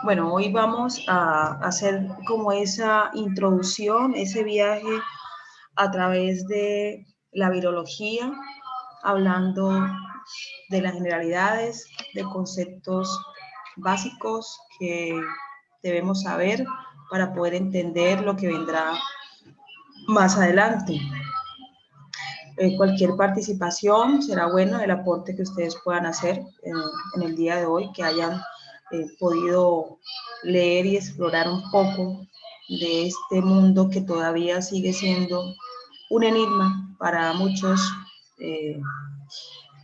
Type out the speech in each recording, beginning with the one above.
Bueno, hoy vamos a hacer como esa introducción, ese viaje a través de la virología, hablando de las generalidades, de conceptos básicos que debemos saber para poder entender lo que vendrá más adelante. Cualquier participación será bueno, el aporte que ustedes puedan hacer en el día de hoy, que hayan podido leer y explorar un poco de este mundo que todavía sigue siendo un enigma para muchos,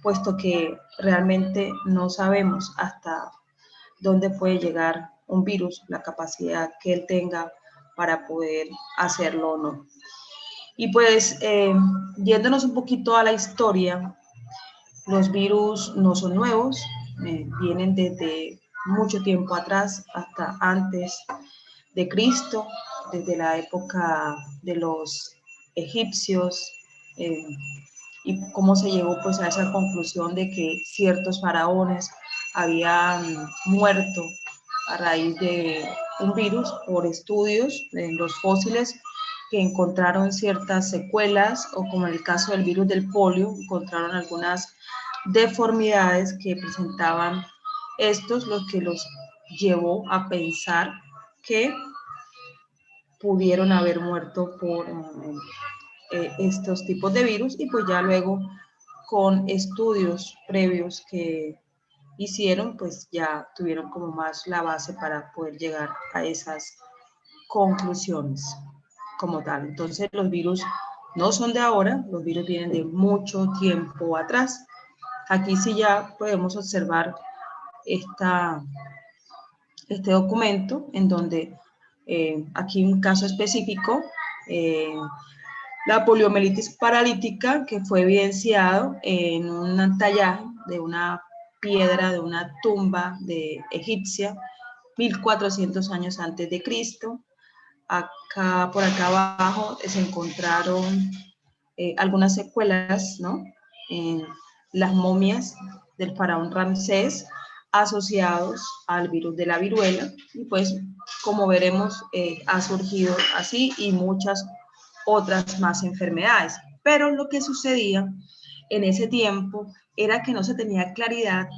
puesto que realmente no sabemos hasta dónde puede llegar un virus, la capacidad que él tenga para poder hacerlo o no. Y pues, yéndonos un poquito a la historia, los virus no son nuevos, vienen desde mucho tiempo atrás, hasta antes de Cristo, desde la época de los egipcios, y cómo se llegó pues a esa conclusión de que ciertos faraones habían muerto a raíz de un virus por estudios en los fósiles que encontraron ciertas secuelas, o como en el caso del virus del polio, encontraron algunas deformidades que presentaban estos, lo que los llevó a pensar que pudieron haber muerto por estos tipos de virus, y pues ya luego con estudios previos que hicieron, pues ya tuvieron como más la base para poder llegar a esas conclusiones como tal. Entonces los virus no son de ahora, los virus vienen de mucho tiempo atrás. Aquí sí ya podemos observar este documento en donde aquí un caso específico, la poliomielitis paralítica, que fue evidenciado en un tallaje de una piedra de una tumba de egipcia, 1400 años antes de Cristo. Acá, por acá abajo, se encontraron algunas secuelas, ¿no?, en las momias del faraón Ramsés asociados al virus de la viruela, y pues como veremos ha surgido así y muchas otras más enfermedades. Pero lo que sucedía en ese tiempo era que no se tenía claridad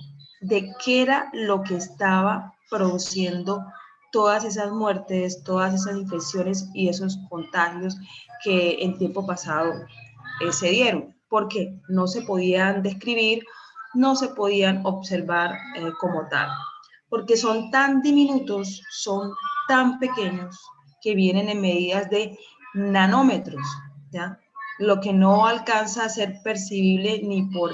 de qué era lo que estaba produciendo todas esas muertes, todas esas infecciones y esos contagios que en tiempo pasado se dieron, porque no se podían describir, no se podían observar como tal, porque son tan diminutos, son tan pequeños, que vienen en medidas de nanómetros, ¿ya? Lo que no alcanza a ser percibible ni por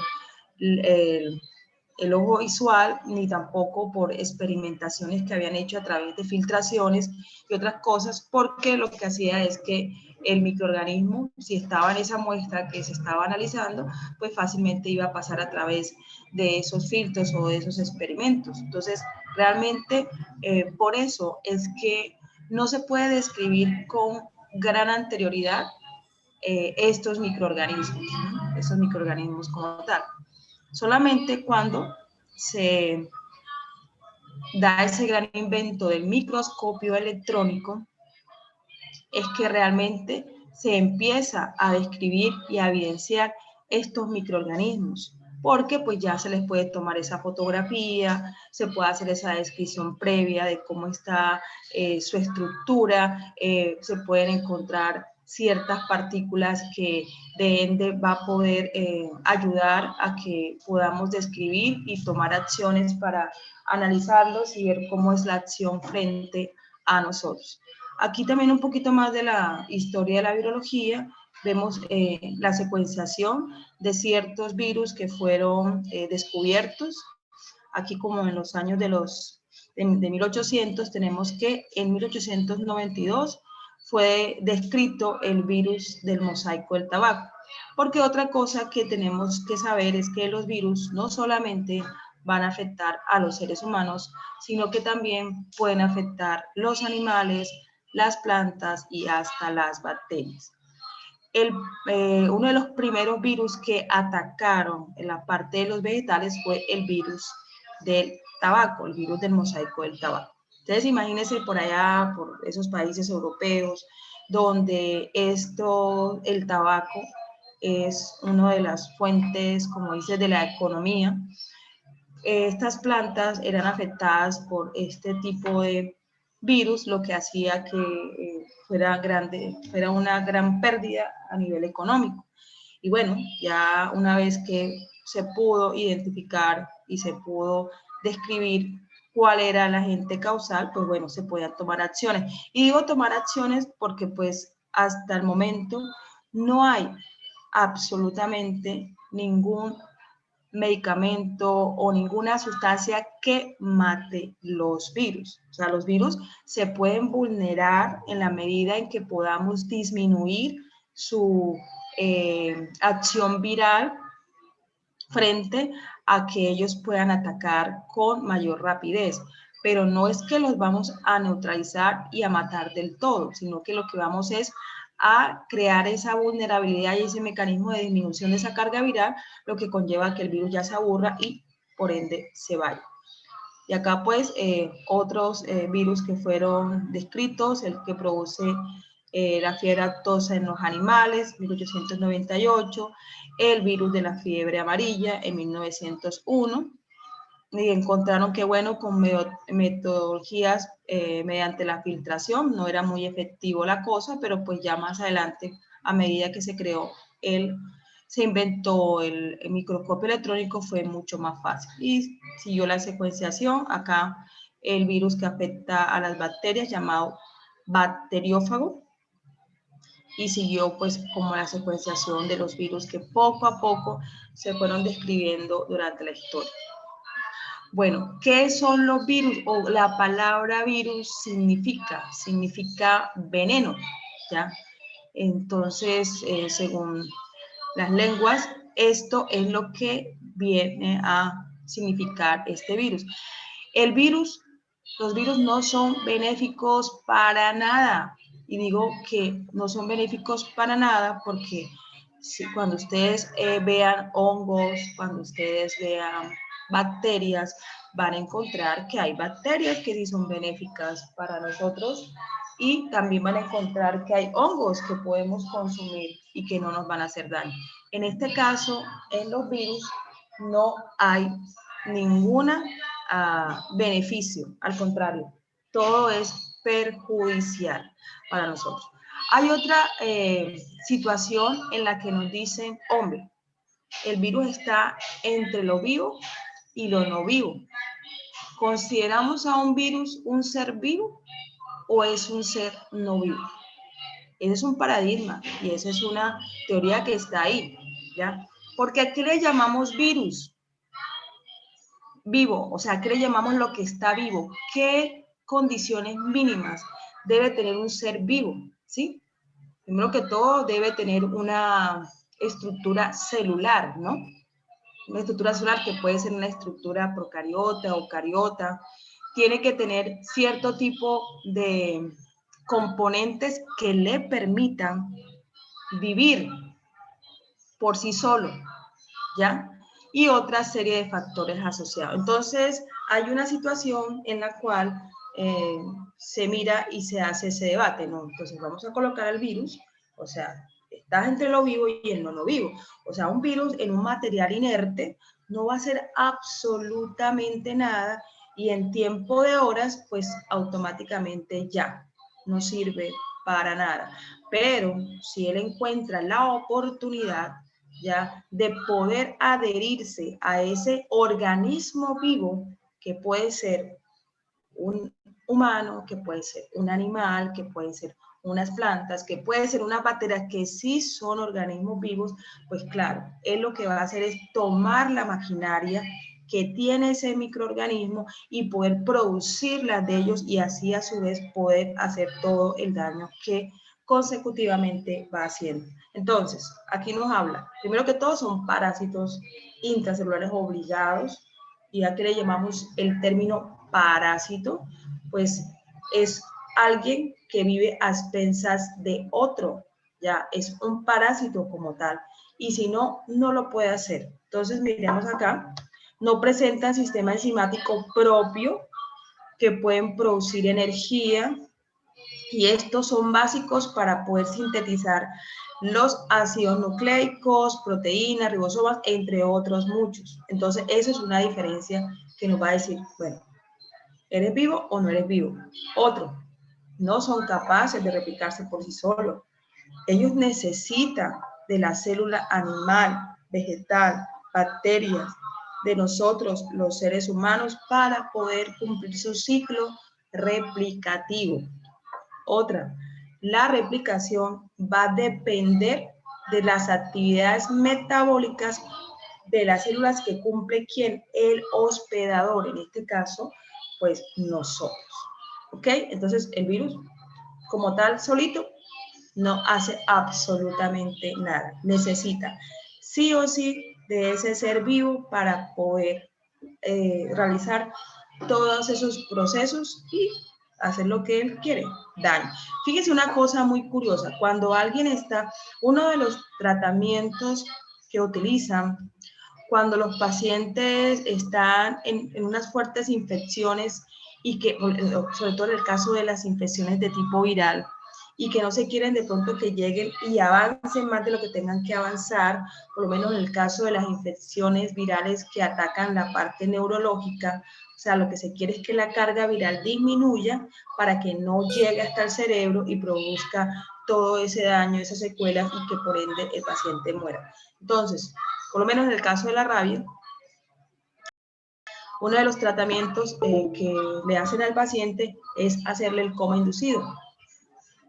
el ojo visual, ni tampoco por experimentaciones que habían hecho a través de filtraciones y otras cosas, porque lo que hacía es que el microorganismo, si estaba en esa muestra que se estaba analizando, pues fácilmente iba a pasar a través de esos filtros o de esos experimentos. Entonces, realmente, por eso es que no se puede describir con gran anterioridad estos microorganismos, ¿no?, estos microorganismos como tal. Solamente cuando se da ese gran invento del microscopio electrónico es que realmente se empieza a describir y a evidenciar estos microorganismos, porque pues ya se les puede tomar esa fotografía, se puede hacer esa descripción previa de cómo está su estructura, se pueden encontrar ciertas partículas que de ende va a poder ayudar a que podamos describir y tomar acciones para analizarlos y ver cómo es la acción frente a nosotros. Aquí también un poquito más de la historia de la virología. Vemos la secuenciación de ciertos virus que fueron descubiertos. Aquí como en los años de 1800, tenemos que en 1892 fue descrito el virus del mosaico del tabaco. Porque otra cosa que tenemos que saber es que los virus no solamente van a afectar a los seres humanos, sino que también pueden afectar los animales, las plantas y hasta las bacterias. Uno de los primeros virus que atacaron en la parte de los vegetales fue el virus del tabaco, el virus del mosaico del tabaco. Ustedes imagínense por allá, por esos países europeos, donde el tabaco es una de las fuentes, como dice, de la economía. Estas plantas eran afectadas por este tipo de virus, lo que hacía que fuera una gran pérdida a nivel económico. Y bueno, ya una vez que se pudo identificar y se pudo describir cuál era el agente causal, pues bueno, se podían tomar acciones. Y digo tomar acciones porque pues hasta el momento no hay absolutamente ningún medicamento o ninguna sustancia que mate los virus. O sea, los virus se pueden vulnerar en la medida en que podamos disminuir su acción viral frente a que ellos puedan atacar con mayor rapidez. Pero no es que los vamos a neutralizar y a matar del todo, sino que lo que vamos es a crear esa vulnerabilidad y ese mecanismo de disminución de esa carga viral, lo que conlleva que el virus ya se aburra y por ende se vaya. Y acá pues otros virus que fueron descritos, el que produce la fiebre aftosa en los animales, 1898, el virus de la fiebre amarilla en 1901, y encontraron que, bueno, con metodologías mediante la filtración no era muy efectivo la cosa, pero pues ya más adelante, a medida que se inventó el microscopio electrónico, fue mucho más fácil. Y siguió la secuenciación, acá el virus que afecta a las bacterias llamado bacteriófago, y siguió pues como la secuenciación de los virus que poco a poco se fueron describiendo durante la historia. Bueno, ¿qué son los virus? O la palabra virus significa veneno, ¿ya? Entonces, según las lenguas, esto es lo que viene a significar este virus. Los virus no son benéficos para nada. Y digo que no son benéficos para nada porque cuando ustedes vean hongos, cuando ustedes vean bacterias, van a encontrar que hay bacterias que sí son benéficas para nosotros y también van a encontrar que hay hongos que podemos consumir y que no nos van a hacer daño. En este caso, en los virus no hay ninguna beneficio, al contrario, todo es perjudicial para nosotros. Hay otra situación en la que nos dicen, hombre, el virus está entre lo vivo y lo no vivo. ¿Consideramos a un virus un ser vivo o es un ser no vivo? Ese es un paradigma y esa es una teoría que está ahí, ¿ya? Porque ¿a qué le llamamos virus? Vivo, o sea, ¿qué le llamamos lo que está vivo? ¿Qué condiciones mínimas debe tener un ser vivo? ¿Sí? Primero que todo, debe tener una estructura celular, ¿no? Una estructura celular que puede ser una estructura procariota o cariota. Tiene que tener cierto tipo de componentes que le permitan vivir por sí solo, ¿ya? Y otra serie de factores asociados. Entonces, hay una situación en la cual se mira y se hace ese debate, ¿no? Entonces, vamos a colocar el virus, o sea, estás entre lo vivo y el no vivo. O sea, un virus en un material inerte no va a hacer absolutamente nada y en tiempo de horas, pues automáticamente ya no sirve para nada. Pero si él encuentra la oportunidad ya de poder adherirse a ese organismo vivo que puede ser un humano, que puede ser un animal, que puede ser unas plantas, que puede ser una bacteria, que sí son organismos vivos, pues claro, él lo que va a hacer es tomar la maquinaria que tiene ese microorganismo y poder producirlas de ellos y así a su vez poder hacer todo el daño que consecutivamente va haciendo. Entonces, aquí nos habla, primero que todo son parásitos intracelulares obligados, y a que le llamamos el término parásito, pues es alguien que vive a expensas de otro, ya es un parásito como tal, y si no, no lo puede hacer. Entonces, miremos acá, no presenta sistema enzimático propio, que pueden producir energía, y estos son básicos para poder sintetizar los ácidos nucleicos, proteínas, ribosomas, entre otros muchos. Entonces, esa es una diferencia que nos va a decir, bueno, ¿eres vivo o no eres vivo? Otro, no son capaces de replicarse por sí solos. Ellos necesitan de la célula animal, vegetal, bacterias, de nosotros, los seres humanos, para poder cumplir su ciclo replicativo. Otra, la replicación va a depender de las actividades metabólicas de las células que cumple ¿quién? El hospedador, en este caso, pues nosotros. ¿Ok? Entonces, el virus, como tal, solito, no hace absolutamente nada. Necesita sí o sí de ese ser vivo para poder realizar todos esos procesos y hacer lo que él quiere, daño. Fíjense una cosa muy curiosa, cuando alguien está, uno de los tratamientos que utilizan cuando los pacientes están en unas fuertes infecciones y que, sobre todo en el caso de las infecciones de tipo viral, y que no se quieren de pronto que lleguen y avancen más de lo que tengan que avanzar, por lo menos en el caso de las infecciones virales que atacan la parte neurológica, o sea, lo que se quiere es que la carga viral disminuya para que no llegue hasta el cerebro y produzca todo ese daño, esas secuelas y que por ende el paciente muera. Entonces, por lo menos en el caso de la rabia, uno de los tratamientos que le hacen al paciente es hacerle el coma inducido.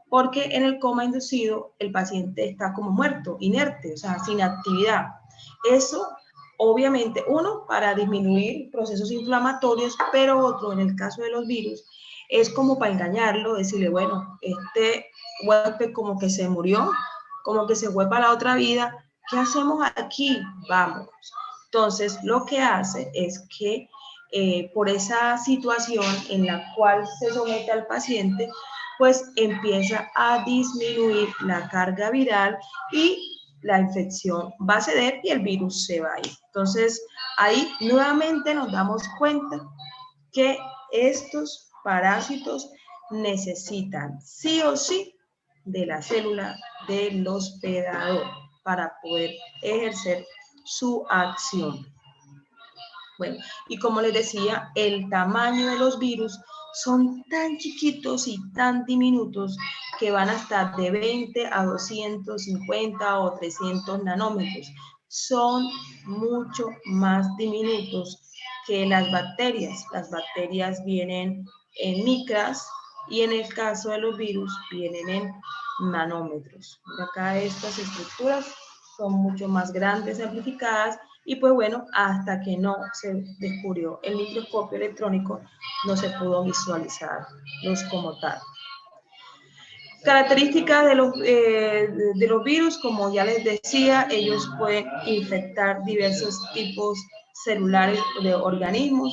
Porque en el coma inducido el paciente está como muerto, inerte, o sea, sin actividad. Eso, obviamente, uno, para disminuir procesos inflamatorios, pero otro, en el caso de los virus, es como para engañarlo, decirle, bueno, este huésped como que se murió, como que se fue para la otra vida, ¿qué hacemos aquí? Vamos. Entonces, lo que hace es que por esa situación en la cual se somete al paciente, pues empieza a disminuir la carga viral y la infección va a ceder y el virus se va a ir. Entonces, ahí nuevamente nos damos cuenta que estos parásitos necesitan sí o sí de la célula del hospedador para poder ejercer su acción. Bueno, y como les decía, el tamaño de los virus son tan chiquitos y tan diminutos que van a estar de 20 a 250 o 300 nanómetros. Son mucho más diminutos que las bacterias. Las bacterias vienen en micras y en el caso de los virus vienen en nanómetros. Acá estas estructuras son mucho más grandes, amplificadas, y pues bueno, hasta que no se descubrió el microscopio electrónico, no se pudo visualizarlos como tal. Características de los virus, como ya les decía, ellos pueden infectar diversos tipos celulares de organismos,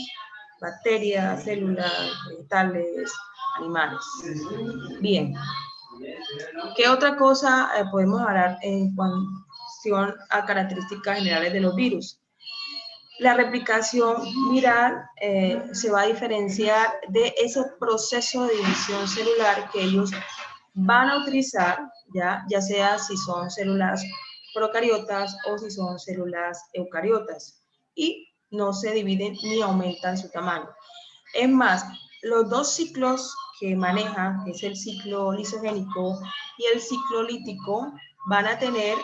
bacterias, células, vegetales, animales. Bien, ¿qué otra cosa podemos hablar en cuestión a características generales de los virus? La replicación viral se va a diferenciar de ese proceso de división celular que ellos van a utilizar, ya sea si son células procariotas o si son células eucariotas, y no se dividen ni aumentan su tamaño. Es más, los dos ciclos que manejan, que es el ciclo lisogénico y el ciclo lítico, van a tener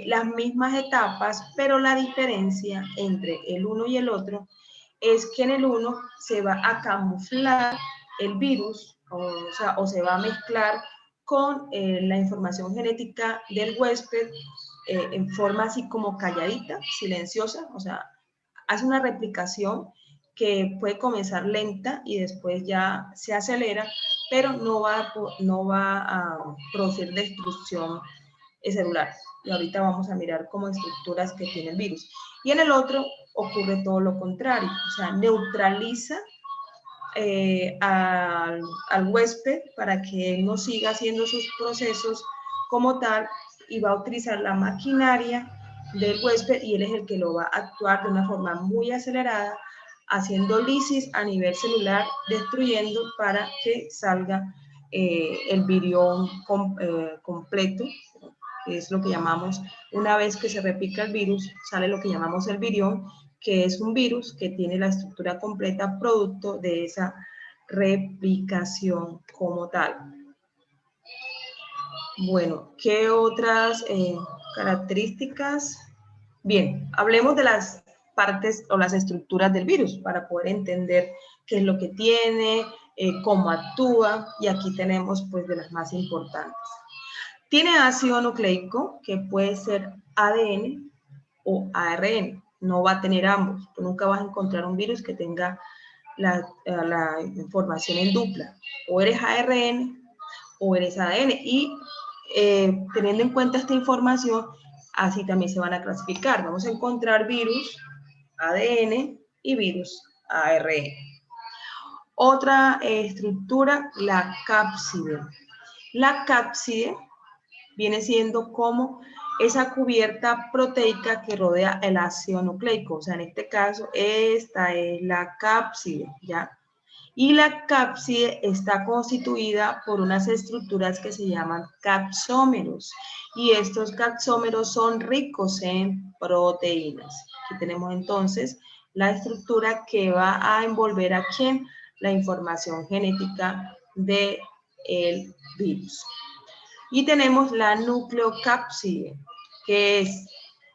las mismas etapas, pero la diferencia entre el uno y el otro es que en el uno se va a camuflar el virus, o se va a mezclar con la información genética del huésped en forma así como calladita, silenciosa, o sea, hace una replicación que puede comenzar lenta y después ya se acelera, pero no va a producir destrucción celular. Y ahorita vamos a mirar como estructuras que tiene el virus. Y en el otro ocurre todo lo contrario, o sea, neutraliza al huésped para que él no siga haciendo sus procesos como tal y va a utilizar la maquinaria del huésped y él es el que lo va a actuar de una forma muy acelerada haciendo lisis a nivel celular, destruyendo para que salga el virión completo, que es lo que llamamos, una vez que se replica el virus, sale lo que llamamos el virión, que es un virus que tiene la estructura completa producto de esa replicación como tal. Bueno, ¿qué otras características? Bien, hablemos de las partes o las estructuras del virus para poder entender qué es lo que tiene, cómo actúa, y aquí tenemos pues de las más importantes. Tiene ácido nucleico, que puede ser ADN o ARN, no va a tener ambos. Tú nunca vas a encontrar un virus que tenga la información en dupla, o eres ARN o eres ADN, y teniendo en cuenta esta información, así también se van a clasificar. Vamos a encontrar virus ADN y virus ARN. Otra estructura, la cápside. La cápside viene siendo como esa cubierta proteica que rodea el ácido nucleico. O sea, en este caso, esta es la cápside, ¿ya? Y la cápside está constituida por unas estructuras que se llaman capsómeros. Y estos capsómeros son ricos en proteínas. Aquí tenemos entonces la estructura que va a envolver a ¿quién? La información genética del virus. Y tenemos la nucleocápside, que es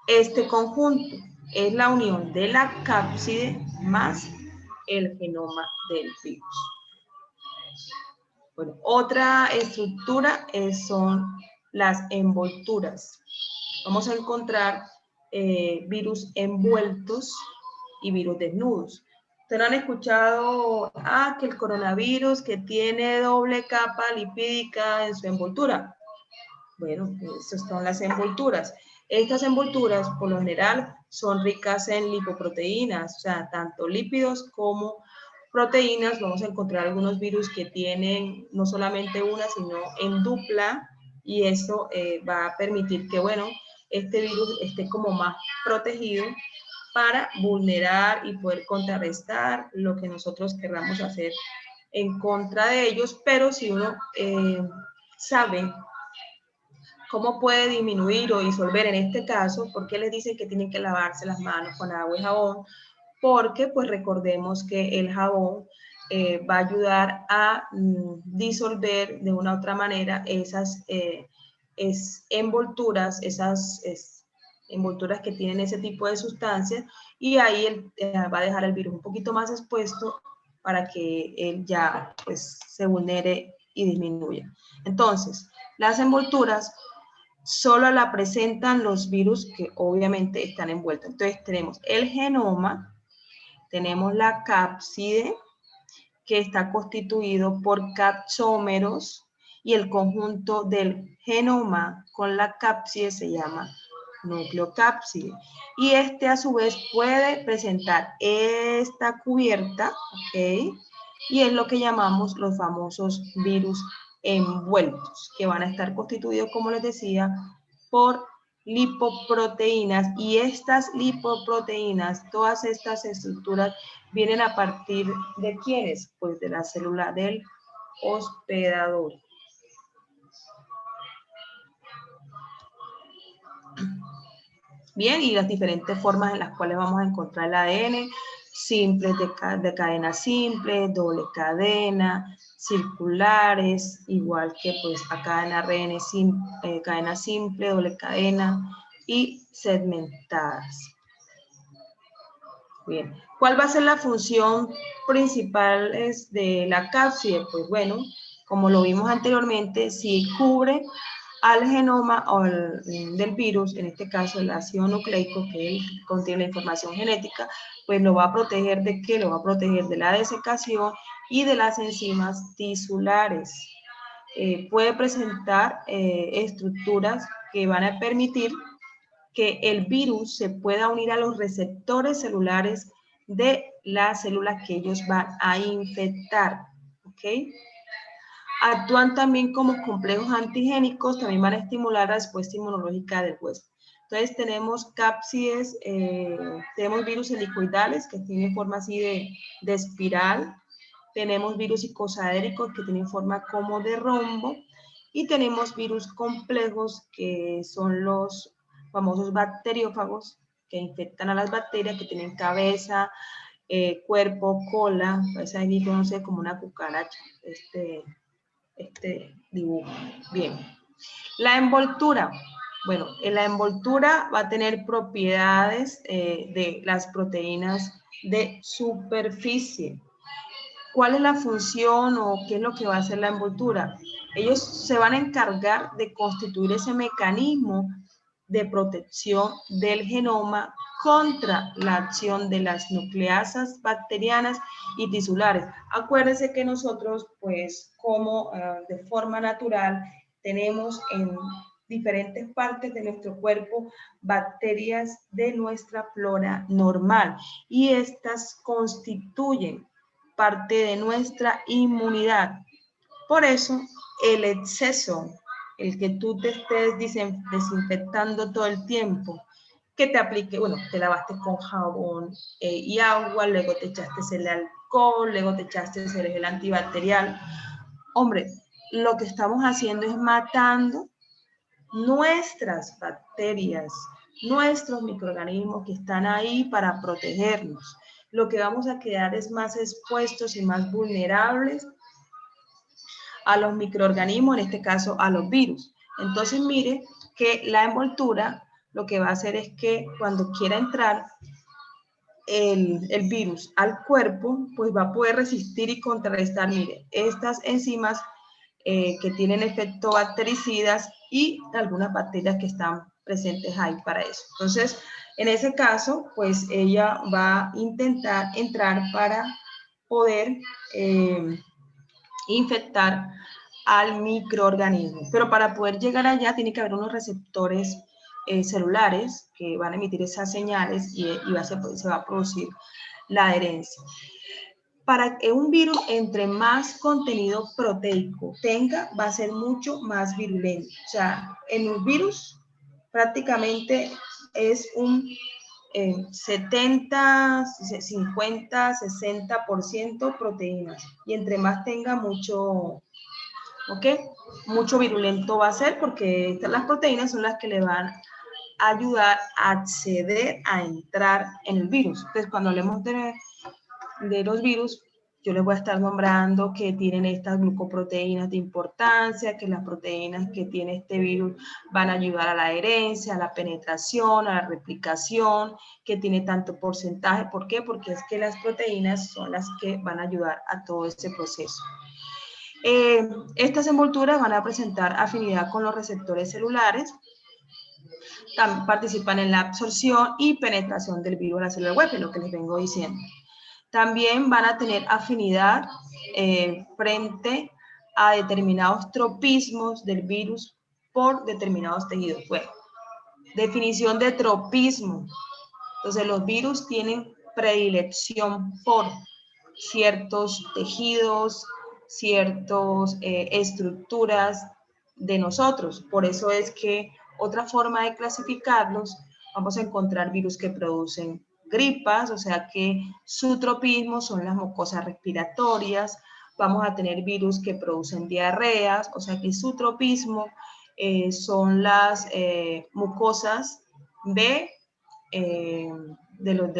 este conjunto. Es la unión de la cápside más el genoma del virus. Bueno, otra estructura son las envolturas. Vamos a encontrar virus envueltos y virus desnudos. ¿Ustedes han escuchado que el coronavirus que tiene doble capa lipídica en su envoltura? Bueno, esas son las envolturas. Estas envolturas, por lo general, son ricas en lipoproteínas, o sea, tanto lípidos como proteínas. Vamos a encontrar algunos virus que tienen no solamente una, sino en dupla, y esto va a permitir que, bueno, este virus esté como más protegido para vulnerar y poder contrarrestar lo que nosotros querramos hacer en contra de ellos. Pero si uno sabe cómo puede disminuir o disolver en este caso, ¿por qué les dicen que tienen que lavarse las manos con agua y jabón? Porque pues recordemos que el jabón va a ayudar a disolver de una u otra manera esas envolturas, envolturas que tienen ese tipo de sustancias, y ahí va a dejar el virus un poquito más expuesto para que él ya pues se vulnere y disminuya. Entonces, las envolturas solo la presentan los virus que obviamente están envueltos. Entonces tenemos el genoma, tenemos la cápside, que está constituido por capsómeros, y el conjunto del genoma con la cápside se llama nucleocápside. Y este a su vez puede presentar esta cubierta, ¿ok? Y es lo que llamamos los famosos virus envueltos, que van a estar constituidos, como les decía, por lipoproteínas, y estas lipoproteínas, todas estas estructuras vienen a partir de ¿quiénes? Pues de la célula del hospedador. Bien, y las diferentes formas en las cuales vamos a encontrar el ADN, simples de cadena simple, doble cadena, circulares, igual que pues acá en ARN cadena simple, doble cadena, y segmentadas. Bien, ¿cuál va a ser la función principal de la cápside? Pues bueno, como lo vimos anteriormente, si cubre al genoma del virus, en este caso el ácido nucleico, que contiene la información genética, pues lo va a proteger ¿de qué? Lo va a proteger de la desecación y de las enzimas tisulares. Puede presentar estructuras que van a permitir que el virus se pueda unir a los receptores celulares de las células que ellos van a infectar, ¿ok? Actúan también como complejos antigénicos, también van a estimular la respuesta inmunológica del huésped. Entonces tenemos cápsides, tenemos virus helicoidales que tienen forma así de espiral, tenemos virus icosaéricos que tienen forma como de rombo, y tenemos virus complejos que son los famosos bacteriófagos que infectan a las bacterias, que tienen cabeza, cuerpo, cola, pues ahí conoce como una cucaracha, este dibujo. Bien. La envoltura. Bueno, la envoltura va a tener propiedades de las proteínas de superficie. ¿Cuál es la función o qué es lo que va a hacer la envoltura? Ellos se van a encargar de constituir ese mecanismo de protección del genoma contra la acción de las nucleasas bacterianas y tisulares. Acuérdense que nosotros, pues, como de forma natural, tenemos en diferentes partes de nuestro cuerpo bacterias de nuestra flora normal y estas constituyen parte de nuestra inmunidad. Por eso, el exceso, el que tú te estés desinfectando todo el tiempo, que te aplique, bueno, te lavaste con jabón y agua, luego te echaste el alcohol, luego te echaste el gel antibacterial. Hombre, lo que estamos haciendo es matando nuestras bacterias, nuestros microorganismos que están ahí para protegernos. Lo que vamos a quedar es más expuestos y más vulnerables a los microorganismos, en este caso a los virus. Entonces mire que la envoltura lo que va a hacer es que cuando quiera entrar el virus al cuerpo, pues va a poder resistir y contrarrestar, mire, estas enzimas que tienen efecto bactericidas y algunas bacterias que están presentes ahí para eso. Entonces, en ese caso, pues ella va a intentar entrar para poder infectar al microorganismo. Pero para poder llegar allá tiene que haber unos receptores celulares que van a emitir esas señales y se va a producir la adherencia. Para que un virus entre más contenido proteico tenga, va a ser mucho más virulento. O sea, en un virus prácticamente es un 70, 50, 60% proteínas. Y entre más tenga, mucho virulento va a ser, porque las proteínas son las que le van a ayudar a acceder a entrar en el virus. Entonces, cuando hablemos de los virus, yo les voy a estar nombrando que tienen estas glucoproteínas de importancia, que las proteínas que tiene este virus van a ayudar a la adherencia, a la penetración, a la replicación, que tiene tanto porcentaje. ¿Por qué? Porque es que las proteínas son las que van a ayudar a todo este proceso. Estas envolturas van a presentar afinidad con los receptores celulares, también participan en la absorción y penetración del virus a la célula huésped, lo que les vengo diciendo. También van a tener afinidad frente a determinados tropismos del virus por determinados tejidos. Bueno, definición de tropismo. Entonces, los virus tienen predilección por ciertos tejidos, ciertas estructuras de nosotros. Por eso es que otra forma de clasificarlos, vamos a encontrar virus que producen gripas, o sea que su tropismo son las mucosas respiratorias. Vamos a tener virus que producen diarreas, o sea que su tropismo son las mucosas del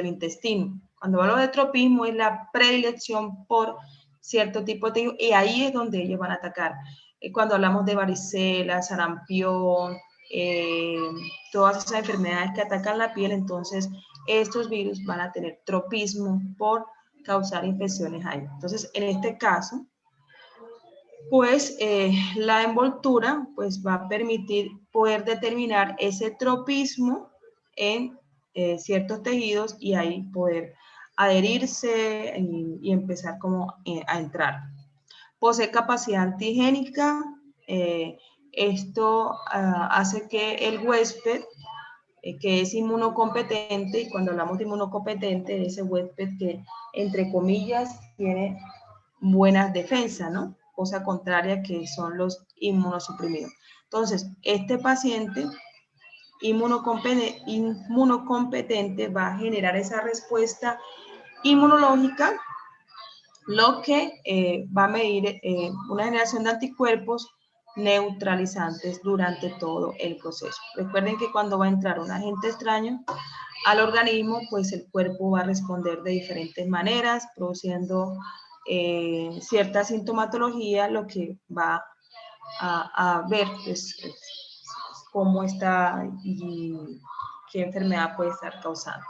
intestino. Cuando hablo de tropismo es la predilección por cierto tipo de tejido, y ahí es donde ellos van a atacar. Cuando hablamos de varicela, sarampión, todas esas enfermedades que atacan la piel, entonces estos virus van a tener tropismo por causar infecciones ahí. Entonces, en este caso, pues la envoltura pues va a permitir poder determinar ese tropismo en ciertos tejidos y ahí poder adherirse y empezar como a entrar. Posee capacidad antigénica. Esto hace que el huésped, que es inmunocompetente, y cuando hablamos de inmunocompetente, ese huésped que, entre comillas, tiene buenas defensas, ¿no? Cosa contraria que son los inmunosuprimidos. Entonces, este paciente inmunocompetente va a generar esa respuesta inmunológica, lo que va a medir una generación de anticuerpos neutralizantes durante todo el proceso. Recuerden que cuando va a entrar un agente extraño al organismo, pues el cuerpo va a responder de diferentes maneras, produciendo cierta sintomatología, lo que va a ver pues, cómo está y qué enfermedad puede estar causando.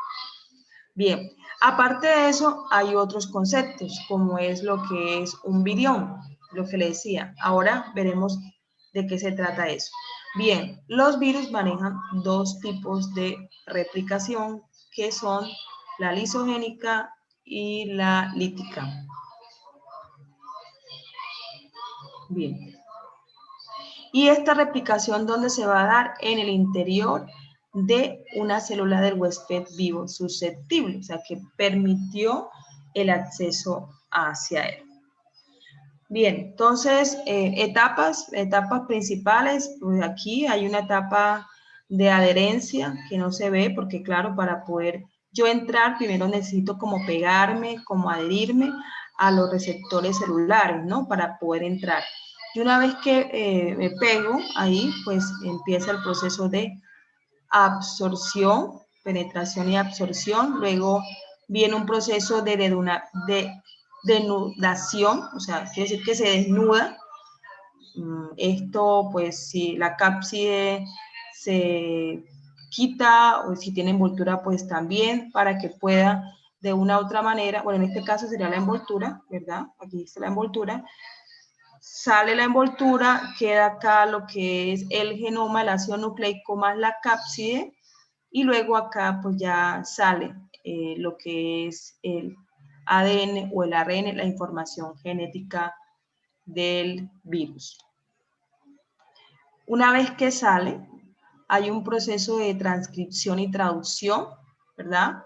Bien, aparte de eso, hay otros conceptos, como es lo que es un virión, lo que le decía. Ahora veremos de qué se trata eso. Bien, los virus manejan dos tipos de replicación, que son la lisogénica y la lítica. Bien. Y esta replicación, ¿dónde se va a dar? En el interior de una célula del huésped vivo susceptible, o sea, que permitió el acceso hacia él. Bien, entonces, etapas principales, pues aquí hay una etapa de adherencia que no se ve porque, claro, para poder yo entrar, primero necesito como pegarme, como adherirme a los receptores celulares, ¿no? Para poder entrar. Y una vez que me pego ahí, pues empieza el proceso de absorción, penetración y absorción. Luego viene un proceso de denudación, o sea, quiere decir que se desnuda. Esto, pues, si la cápside se quita o si tiene envoltura, pues también para que pueda de una u otra manera, bueno, en este caso sería la envoltura, ¿verdad? Aquí está la envoltura. Sale la envoltura, queda acá lo que es el genoma, el ácido nucleico más la cápside, y luego acá pues ya sale lo que es el ADN o el ARN, la información genética del virus. Una vez que sale, hay un proceso de transcripción y traducción, ¿verdad?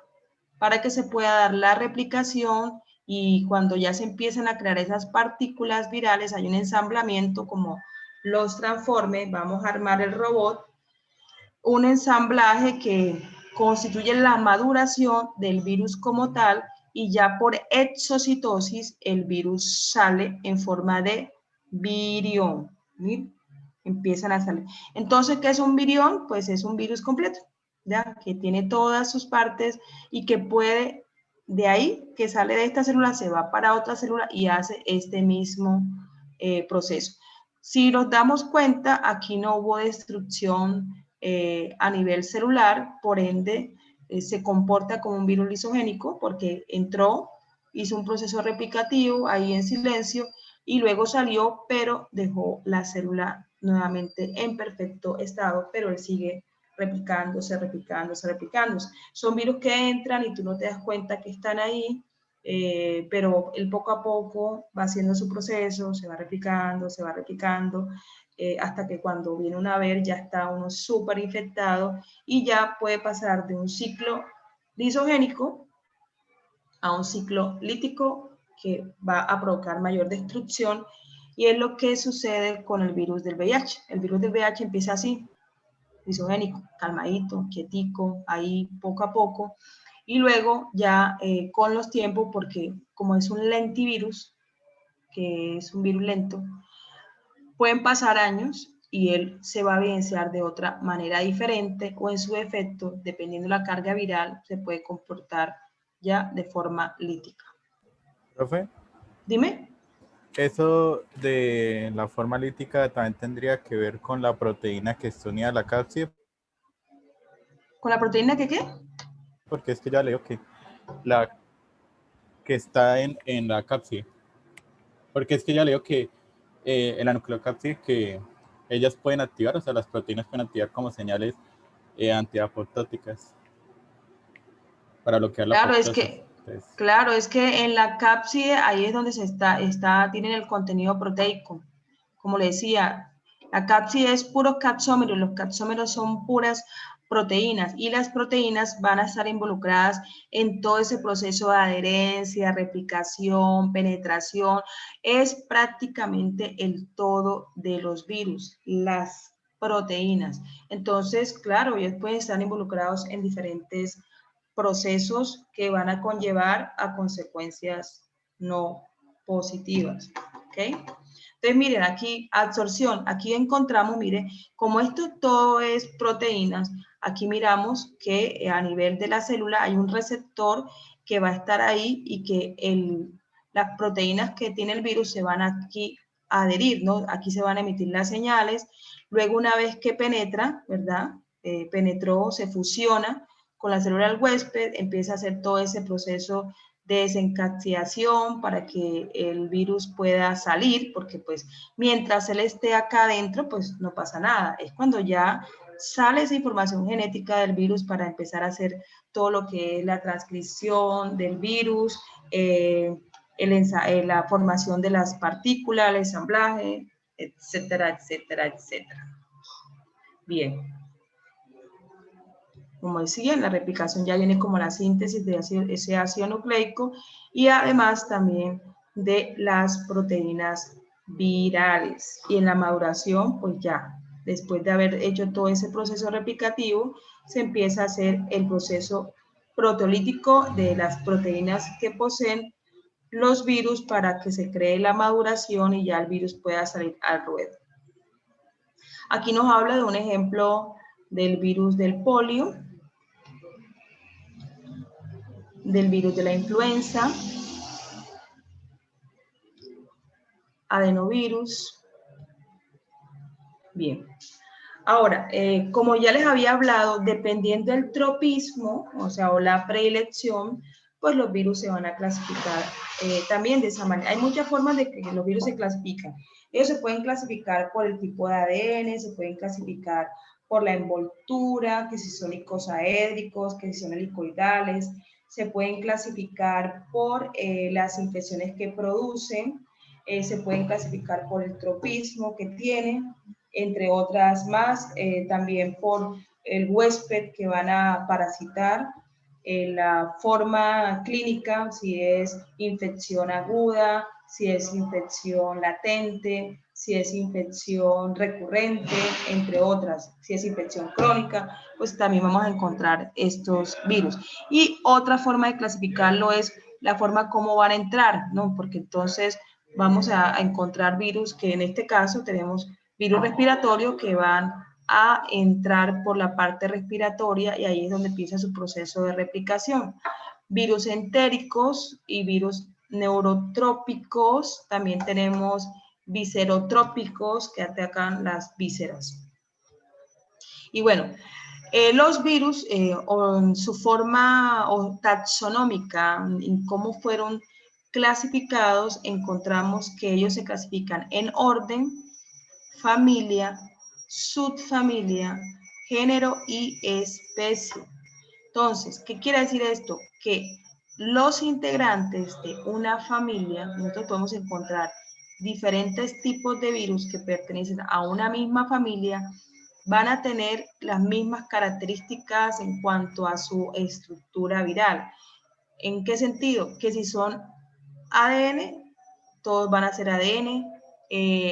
Para que se pueda dar la replicación y cuando ya se empiezan a crear esas partículas virales, hay un ensamblamiento como los transforme, vamos a armar el robot, un ensamblaje que constituye la maduración del virus como tal y ya por exocitosis el virus sale en forma de virión. ¿Sí? Empiezan a salir. Entonces, ¿qué es un virión? Pues es un virus completo, ¿ya? Que tiene todas sus partes y que puede, de ahí, que sale de esta célula, se va para otra célula y hace este mismo proceso. Si nos damos cuenta, aquí no hubo destrucción a nivel celular, por ende, se comporta como un virus lisogénico porque entró, hizo un proceso replicativo ahí en silencio y luego salió, pero dejó la célula nuevamente en perfecto estado, pero él sigue replicándose. Son virus que entran y tú no te das cuenta que están ahí, pero él poco a poco va haciendo su proceso, se va replicando, hasta que cuando viene uno a ver ya está uno súper infectado y ya puede pasar de un ciclo lisogénico a un ciclo lítico que va a provocar mayor destrucción y es lo que sucede con el virus del VIH. El virus del VIH empieza así, lisogénico, calmadito, quietico, ahí poco a poco, y luego ya con los tiempos, porque como es un lentivirus, que es un virus lento, pueden pasar años y él se va a evidenciar de otra manera diferente o en su efecto, dependiendo de la carga viral, se puede comportar ya de forma lítica. ¿Profe? Dime. Eso de la forma lítica también tendría que ver con la proteína que está unida a la cápside. ¿Con la proteína que qué? Porque es que ya leo que la que está en la cápside. Porque es que ya leo que en la nucleocápside que ellas pueden activar, o sea, las proteínas pueden activar como señales antiapoptóticas para bloquear la Claro, apoptosis. Entonces, claro, es que en la cápside ahí es donde tienen el contenido proteico. Como le decía, la cápside es puro capsómeros, los capsómeros son puras proteínas y las proteínas van a estar involucradas en todo ese proceso de adherencia, replicación, penetración. Es prácticamente el todo de los virus. Las proteínas. Entonces, claro, ellos pueden estar involucrados en diferentes procesos que van a conllevar a consecuencias no positivas. ¿Ok? Entonces, miren, aquí, absorción, aquí encontramos, miren, como esto todo es proteínas, aquí miramos que a nivel de la célula hay un receptor que va a estar ahí y que las proteínas que tiene el virus se van aquí a adherir, ¿no? Aquí se van a emitir las señales. Luego, una vez que penetra, ¿verdad? Penetró, se fusiona con la célula del huésped, empieza a hacer todo ese proceso de desencapsulación para que el virus pueda salir, porque pues mientras él esté acá adentro, pues no pasa nada. Es cuando ya sale esa información genética del virus para empezar a hacer todo lo que es la transcripción del virus, la formación de las partículas, el ensamblaje, etcétera, etcétera, etcétera. Bien. Como decía, la replicación ya viene como la síntesis de ese ácido nucleico y además también de las proteínas virales. Y en la maduración, pues ya, después de haber hecho todo ese proceso replicativo, se empieza a hacer el proceso proteolítico de las proteínas que poseen los virus para que se cree la maduración y ya el virus pueda salir al ruedo. Aquí nos habla de un ejemplo del virus del polio, del virus de la influenza, adenovirus. Bien. Ahora, como ya les había hablado, dependiendo del tropismo, o sea, o la predilección, pues los virus se van a clasificar también de esa manera. Hay muchas formas de que los virus se clasifican. Ellos se pueden clasificar por el tipo de ADN, se pueden clasificar por la envoltura, que si son icosaédricos, que si son helicoidales, se pueden clasificar por las infecciones que producen, se pueden clasificar por el tropismo que tienen, entre otras más, también por el huésped que van a parasitar, la forma clínica, si es infección aguda, si es infección latente, si es infección recurrente, entre otras, si es infección crónica, pues también vamos a encontrar estos virus. Y otra forma de clasificarlo es la forma como van a entrar, ¿no? Porque entonces vamos a encontrar virus que en este caso tenemos virus respiratorios que van a entrar por la parte respiratoria y ahí es donde empieza su proceso de replicación. Virus entéricos y virus neurotrópicos, también tenemos viscerotrópicos que atacan las vísceras. Y bueno, los virus, en su forma taxonómica, en cómo fueron clasificados, encontramos que ellos se clasifican en orden, familia, subfamilia, género y especie. Entonces, ¿qué quiere decir esto? Que los integrantes de una familia, nosotros podemos encontrar diferentes tipos de virus que pertenecen a una misma familia, van a tener las mismas características en cuanto a su estructura viral. ¿En qué sentido? Que si son ADN, todos van a ser ADN,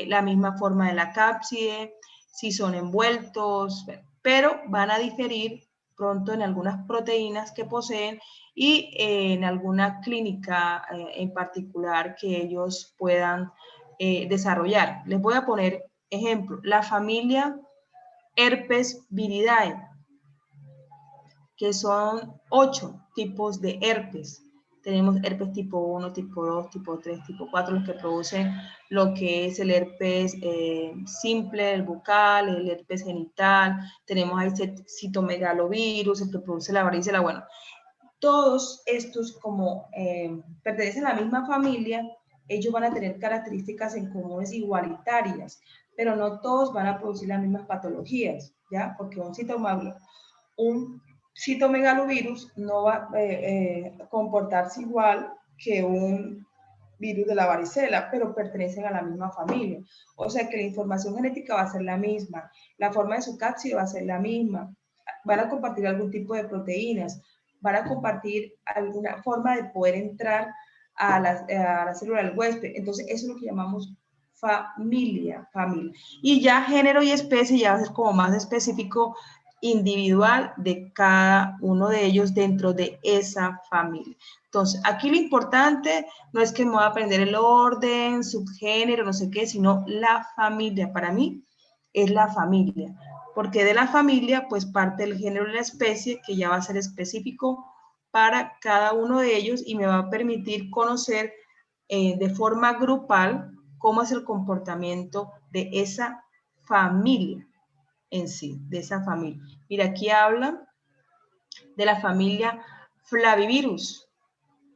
la misma forma de la cápside, si son envueltos, pero van a diferir pronto en algunas proteínas que poseen y en alguna clínica en particular que ellos puedan desarrollar. Les voy a poner ejemplo, la familia Herpes viridae, que son 8 tipos de herpes. Tenemos herpes tipo 1, tipo 2, tipo 3, tipo 4, los que producen lo que es el herpes simple, el bucal, el herpes genital. Tenemos ahí citomegalovirus, el que produce la varicela. Bueno, todos estos como pertenecen a la misma familia, ellos van a tener características en comunes igualitarias, pero no todos van a producir las mismas patologías, ¿ya? Porque un citomegalovirus no va a comportarse igual que un virus de la varicela, pero pertenecen a la misma familia. O sea que la información genética va a ser la misma, la forma de su cápside va a ser la misma, van a compartir algún tipo de proteínas, van a compartir alguna forma de poder entrar a la célula del huésped. Entonces, eso es lo que llamamos familia. Y ya género y especie ya va a ser como más específico, individual de cada uno de ellos dentro de esa familia. Entonces, aquí lo importante no es que me voy a aprender el orden, subgénero, no sé qué, sino la familia. Para mí es la familia, porque de la familia pues parte el género y la especie, que ya va a ser específico para cada uno de ellos y me va a permitir conocer de forma grupal cómo es el comportamiento de esa familia en sí, de esa familia. Mira, aquí habla de la familia Flavivirus,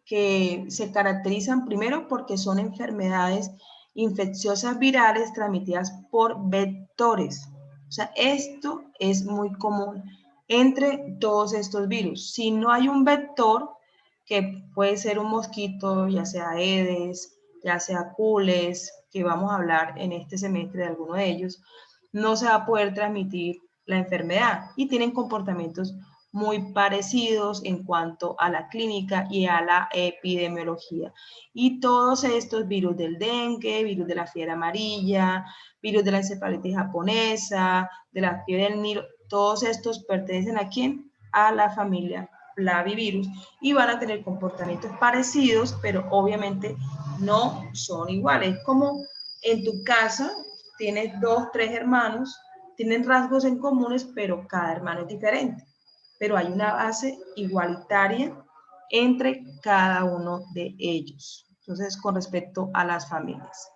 que se caracterizan primero porque son enfermedades infecciosas virales transmitidas por vectores. O sea, esto es muy común entre todos estos virus. Si no hay un vector, que puede ser un mosquito, ya sea Aedes, ya sea Cules, que vamos a hablar en este semestre de alguno de ellos, no se va a poder transmitir la enfermedad y tienen comportamientos muy parecidos en cuanto a la clínica y a la epidemiología. Y todos estos virus del dengue, virus de la fiebre amarilla, virus de la encefalitis japonesa, de la fiebre del Nilo, todos estos pertenecen ¿a quién? A la familia Flavivirus y van a tener comportamientos parecidos, pero obviamente no son iguales. Como en tu casa tienes 2, 3 hermanos, tienen rasgos en comunes, pero cada hermano es diferente. Pero hay una base igualitaria entre cada uno de ellos. Entonces, con respecto a las familias.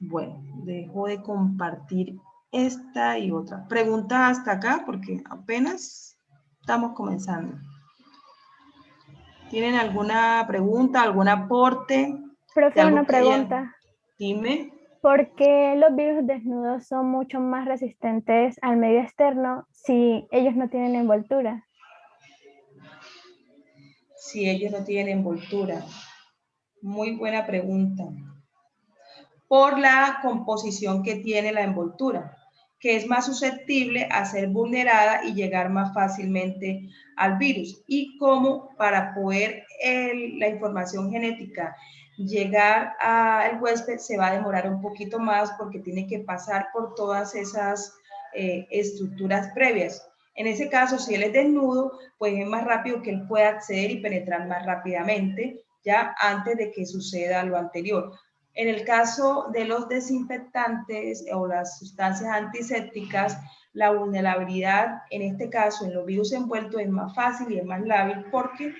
Bueno, dejo de compartir esta y otra. Pregunta hasta acá porque apenas estamos comenzando. ¿Tienen alguna pregunta, algún aporte de Profe, algo una que hayan? pregunta. Dime. ¿Por qué los virus desnudos son mucho más resistentes al medio externo si ellos no tienen envoltura? Si ellos no tienen envoltura. Muy buena pregunta. Por la composición que tiene la envoltura, que es más susceptible a ser vulnerada y llegar más fácilmente al virus. Y como para poder la información genética llegar al huésped se va a demorar un poquito más porque tiene que pasar por todas esas estructuras previas. En ese caso, si él es desnudo, pues es más rápido que él pueda acceder y penetrar más rápidamente, ya antes de que suceda lo anterior. En el caso de los desinfectantes o las sustancias antisépticas, la vulnerabilidad, en este caso en los virus envueltos, es más fácil y es más lábil porque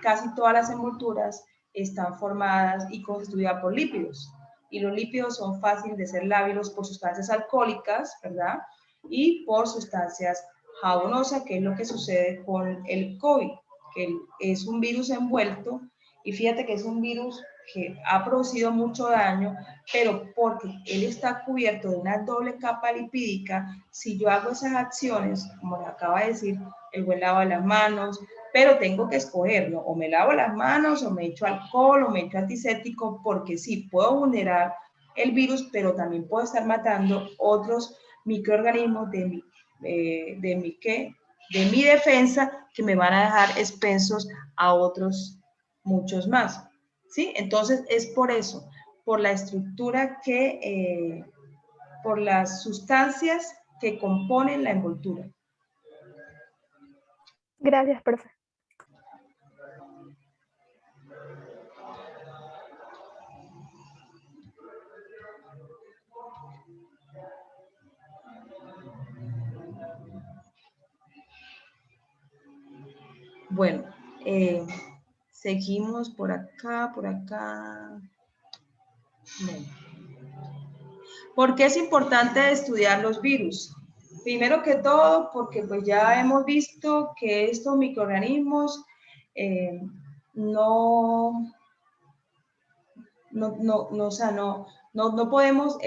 casi todas las envolturas están formadas y constituidas por lípidos. Y los lípidos son fáciles de ser lábilos por sustancias alcohólicas, ¿verdad? Y por sustancias jabonosas, que es lo que sucede con el COVID, que es un virus envuelto. Y fíjate que es un virus que ha producido mucho daño, pero porque él está cubierto de una doble capa lipídica, si yo hago esas acciones, como le acaba de decir, el buen lavado de las manos, pero tengo que escogerlo, o me lavo las manos, o me echo alcohol, o me echo antiséptico, porque sí, puedo vulnerar el virus, pero también puedo estar matando otros microorganismos de mi defensa que me van a dejar expensos a otros muchos más. ¿Sí? Entonces es por eso, por la estructura por las sustancias que componen la envoltura. Gracias, profe. Bueno, seguimos por acá, por acá. Bueno. ¿Por qué es importante estudiar los virus? Primero que todo, porque pues ya hemos visto que estos microorganismos no podemos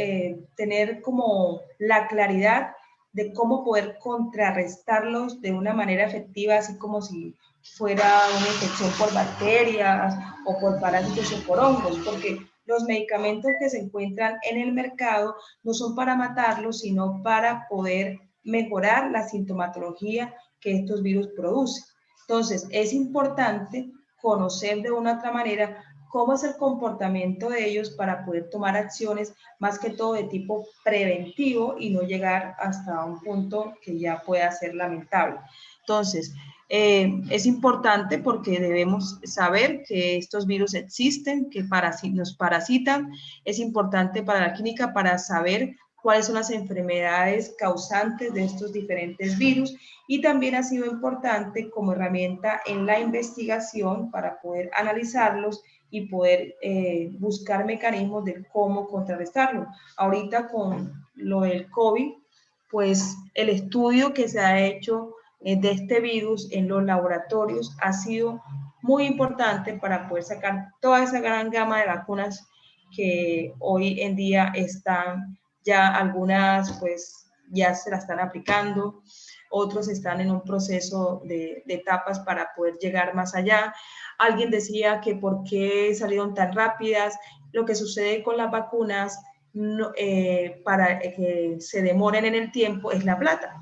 tener como la claridad de cómo poder contrarrestarlos de una manera efectiva, así como si fuera una infección por bacterias o por parásitos o por hongos, porque los medicamentos que se encuentran en el mercado no son para matarlos, sino para poder mejorar la sintomatología que estos virus producen. Entonces, es importante conocer de una u otra manera cómo es el comportamiento de ellos para poder tomar acciones más que todo de tipo preventivo y no llegar hasta un punto que ya pueda ser lamentable. Entonces, es importante porque debemos saber que estos virus existen, que nos parasitan. Es importante para la clínica para saber cuáles son las enfermedades causantes de estos diferentes virus, y también ha sido importante como herramienta en la investigación para poder analizarlos y poder buscar mecanismos de cómo contrarrestarlo. Ahorita con lo del COVID, pues el estudio que se ha hecho de este virus en los laboratorios ha sido muy importante para poder sacar toda esa gran gama de vacunas que hoy en día están ya algunas pues ya se la están aplicando, otros están en un proceso de etapas para poder llegar más allá. Alguien decía que por qué salieron tan rápidas. Lo que sucede con las vacunas no, para que se demoren en el tiempo es la plata,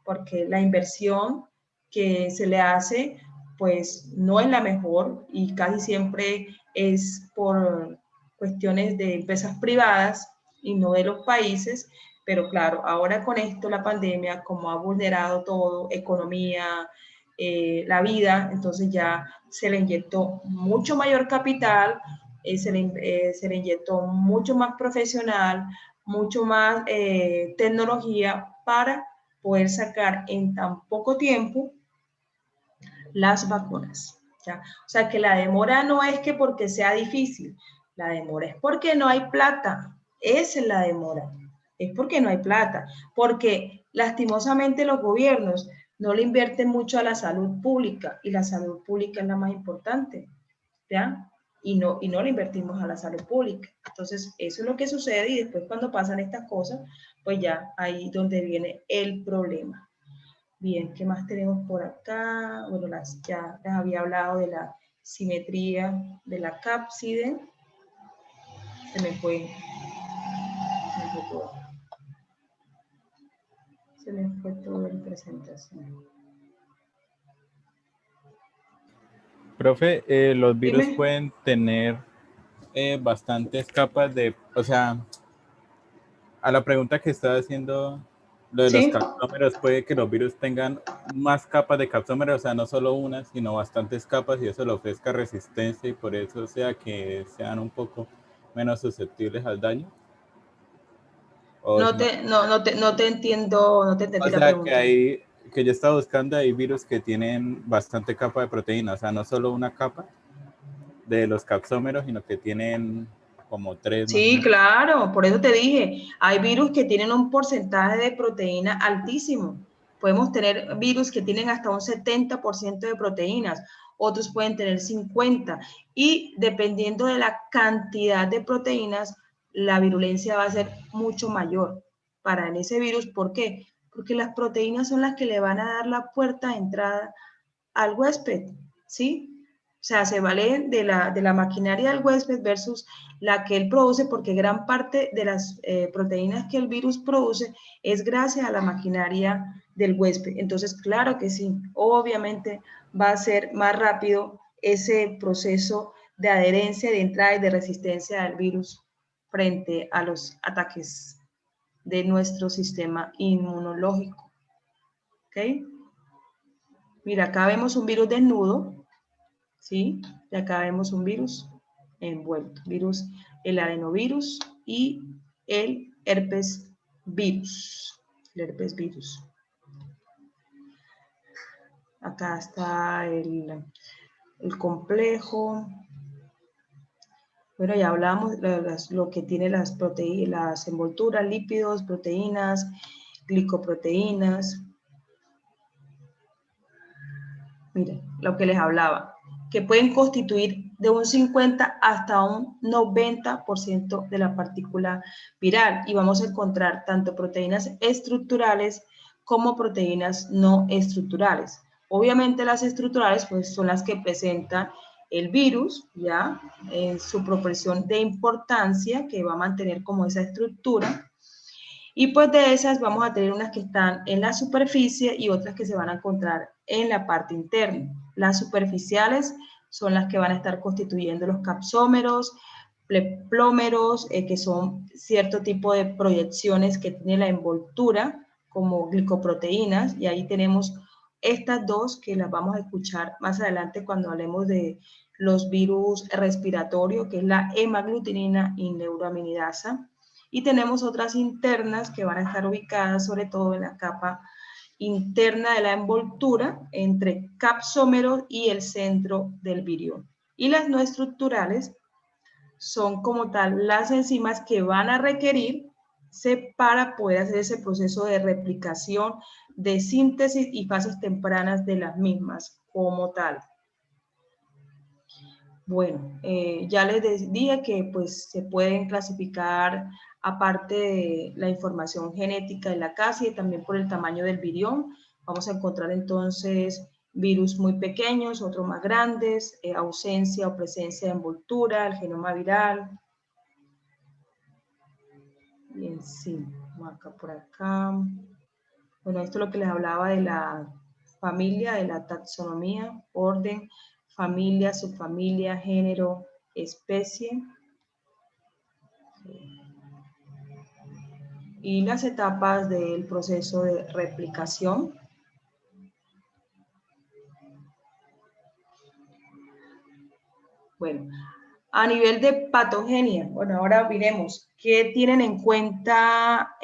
porque la inversión que se le hace pues no es la mejor y casi siempre es por cuestiones de empresas privadas y no de los países, pero claro, ahora con esto la pandemia, como ha vulnerado todo, economía, la vida, entonces ya se le inyectó mucho mayor capital, se le inyectó mucho más profesional, mucho más tecnología para poder sacar en tan poco tiempo las vacunas, ¿ya? O sea que la demora no es que porque sea difícil, la demora es porque no hay plata, esa es la demora, es porque no hay plata, porque lastimosamente los gobiernos no le invierten mucho a la salud pública y la salud pública es la más importante, ¿ya? Y no le invertimos a la salud pública. Entonces, eso es lo que sucede y después cuando pasan estas cosas, pues ya ahí donde viene el problema. Bien, ¿qué más tenemos por acá? Bueno, ya les había hablado de la simetría de la cápside. Se me fue todo. Se me fue todo en presentación. Profe, los virus Dime. pueden tener bastantes capas de, o sea, a la pregunta que estaba haciendo, lo de los ¿Sí? capsómeros, puede que los virus tengan más capas de capsómeros, o sea, no solo una, sino bastantes capas y eso le ofrezca resistencia y por eso sea que sean un poco menos susceptibles al daño. O, No te, no te entiendo, no te o entendí la sea, que pregunta. hay, que yo estaba buscando, hay virus que tienen bastante capa de proteína, o sea, no solo una capa de los capsómeros, sino que tienen como tres más o Sí, menos. claro, por eso te dije, hay virus que tienen un porcentaje de proteína altísimo. Podemos tener virus que tienen hasta un 70% de proteínas, otros pueden tener 50%, y dependiendo de la cantidad de proteínas, la virulencia va a ser mucho mayor para en ese virus. ¿Por qué? Porque las proteínas son las que le van a dar la puerta de entrada al huésped, ¿sí? O sea, se vale de la maquinaria del huésped versus la que él produce, porque gran parte de las proteínas que el virus produce es gracias a la maquinaria del huésped. Entonces, claro que sí, obviamente va a ser más rápido ese proceso de adherencia, de entrada y de resistencia del virus frente a los ataques de nuestro sistema inmunológico. ¿Ok? Mira, acá vemos un virus desnudo, ¿sí? Y acá vemos un virus envuelto, el adenovirus y el herpes virus. El herpes virus. Acá está el complejo. Bueno, ya hablamos de lo que tiene las envolturas, lípidos, proteínas, glicoproteínas. Miren, lo que les hablaba, que pueden constituir de un 50 hasta un 90% de la partícula viral, y vamos a encontrar tanto proteínas estructurales como proteínas no estructurales. Obviamente las estructurales pues, son las que presentan el virus, ya, en su proporción de importancia, que va a mantener como esa estructura. Y pues de esas vamos a tener unas que están en la superficie y otras que se van a encontrar en la parte interna. Las superficiales son las que van a estar constituyendo los capsómeros, pleplómeros, que son cierto tipo de proyecciones que tiene la envoltura, como glicoproteínas, y ahí tenemos estas dos que las vamos a escuchar más adelante cuando hablemos de los virus respiratorios, que es la hemaglutinina y neuroaminidasa. Y tenemos otras internas que van a estar ubicadas sobre todo en la capa interna de la envoltura entre capsómeros y el centro del virión. Y las no estructurales son como tal las enzimas que van a requerirse para poder hacer ese proceso de replicación, de síntesis y fases tempranas de las mismas como tal. Bueno, ya les dije que pues se pueden clasificar aparte de la información genética de la casa y también por el tamaño del virión. Vamos a encontrar entonces virus muy pequeños, otros más grandes, ausencia o presencia de envoltura, el genoma viral. Bien, sí, acá por acá. Bueno, esto es lo que les hablaba de la familia, de la taxonomía, orden, familia, subfamilia, género, especie. Y las etapas del proceso de replicación. Bueno, a nivel de patogenia, bueno, ahora miremos qué tienen en cuenta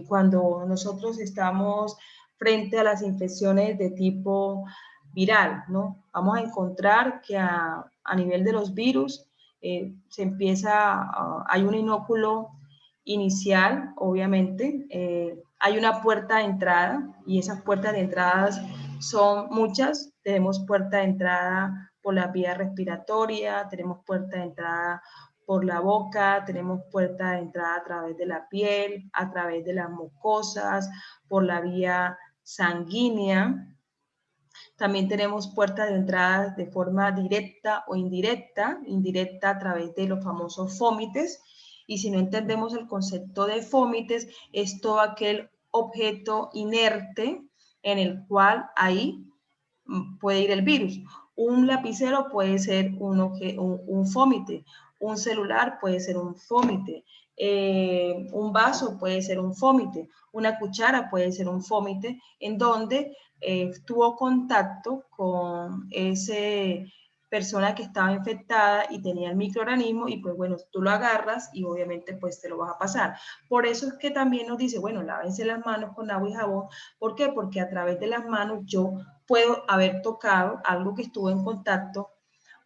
cuando nosotros estamos frente a las infecciones de tipo viral, ¿no? Vamos a encontrar que a nivel de los virus se empieza, hay un inóculo inicial, obviamente, hay una puerta de entrada y esas puertas de entradas son muchas. Tenemos puerta de entrada por la vía respiratoria, tenemos puerta de entrada por la boca, tenemos puerta de entrada a través de la piel, a través de las mucosas, por la vía sanguínea. También tenemos puertas de entrada de forma directa o indirecta, indirecta a través de los famosos fómites. Y si no entendemos el concepto de fómites, es todo aquel objeto inerte en el cual ahí puede ir el virus. Un lapicero puede ser un fómite, un celular puede ser un fómite, un vaso puede ser un fómite, una cuchara puede ser un fómite, en donde tuvo contacto con ese persona que estaba infectada y tenía el microorganismo y pues bueno, tú lo agarras y obviamente pues te lo vas a pasar. Por eso es que también nos dice, bueno, lávense las manos con agua y jabón. ¿Por qué? Porque a través de las manos yo puedo haber tocado algo que estuvo en contacto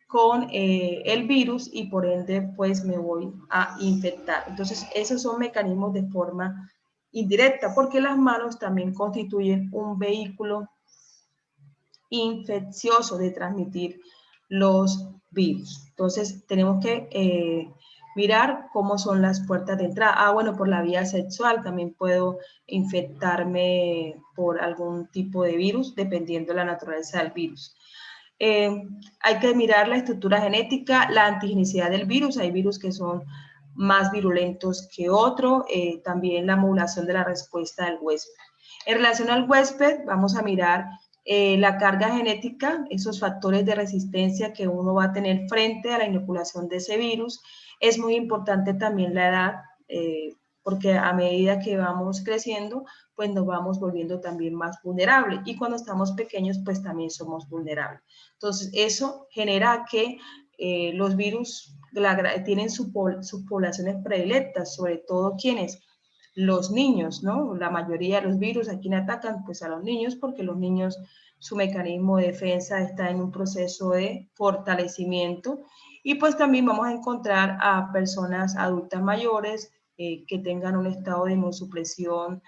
con el virus y por ende pues me voy a infectar. Entonces esos son mecanismos de forma indirecta porque las manos también constituyen un vehículo infeccioso de transmitir los virus. Entonces tenemos que mirar cómo son las puertas de entrada. Ah, bueno, por la vía sexual también puedo infectarme por algún tipo de virus, dependiendo de la naturaleza del virus. Hay que mirar la estructura genética, la antigenicidad del virus. Hay virus que son más virulentos que otros. También la modulación de la respuesta del huésped. En relación al huésped, vamos a mirar la carga genética, esos factores de resistencia que uno va a tener frente a la inoculación de ese virus. Es muy importante también la edad, porque a medida que vamos creciendo, pues nos vamos volviendo también más vulnerables. Y cuando estamos pequeños, pues también somos vulnerables. Entonces, eso genera que los virus tienen sus poblaciones predilectas, sobre todo quienes los niños, ¿no? La mayoría de los virus a quienes atacan, pues a los niños, porque los niños, su mecanismo de defensa está en un proceso de fortalecimiento. Y pues también vamos a encontrar a personas adultas mayores que tengan un estado de inmunosupresión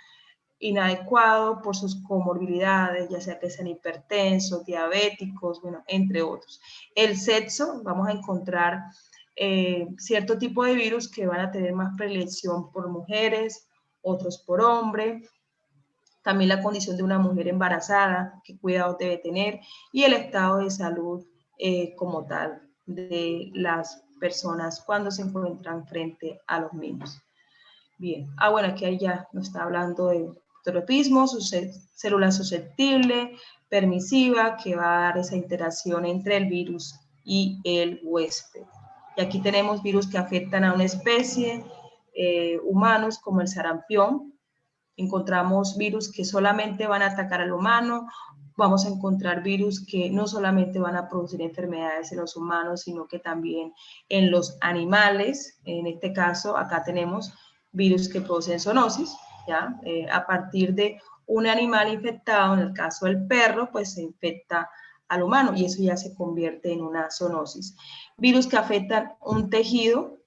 inadecuado por sus comorbilidades, ya sea que sean hipertensos, diabéticos, bueno, entre otros. El sexo, vamos a encontrar cierto tipo de virus que van a tener más predilección por mujeres, otros por hombre, también la condición de una mujer embarazada, qué cuidados debe tener, y el estado de salud como tal de las personas cuando se encuentran frente a los mismos. Bien, bueno, aquí ya nos está hablando de tropismo, célula susceptible, permisiva, que va a dar esa interacción entre el virus y el huésped. Y aquí tenemos virus que afectan a una especie, humanos como el sarampión. Encontramos virus que solamente van a atacar al humano. Vamos a encontrar virus que no solamente van a producir enfermedades en los humanos, sino que también en los animales. En este caso, acá tenemos virus que producen zoonosis, ¿ya? A partir de un animal infectado, en el caso del perro, pues se infecta al humano y eso ya se convierte en una zoonosis. Virus que afectan un tejido,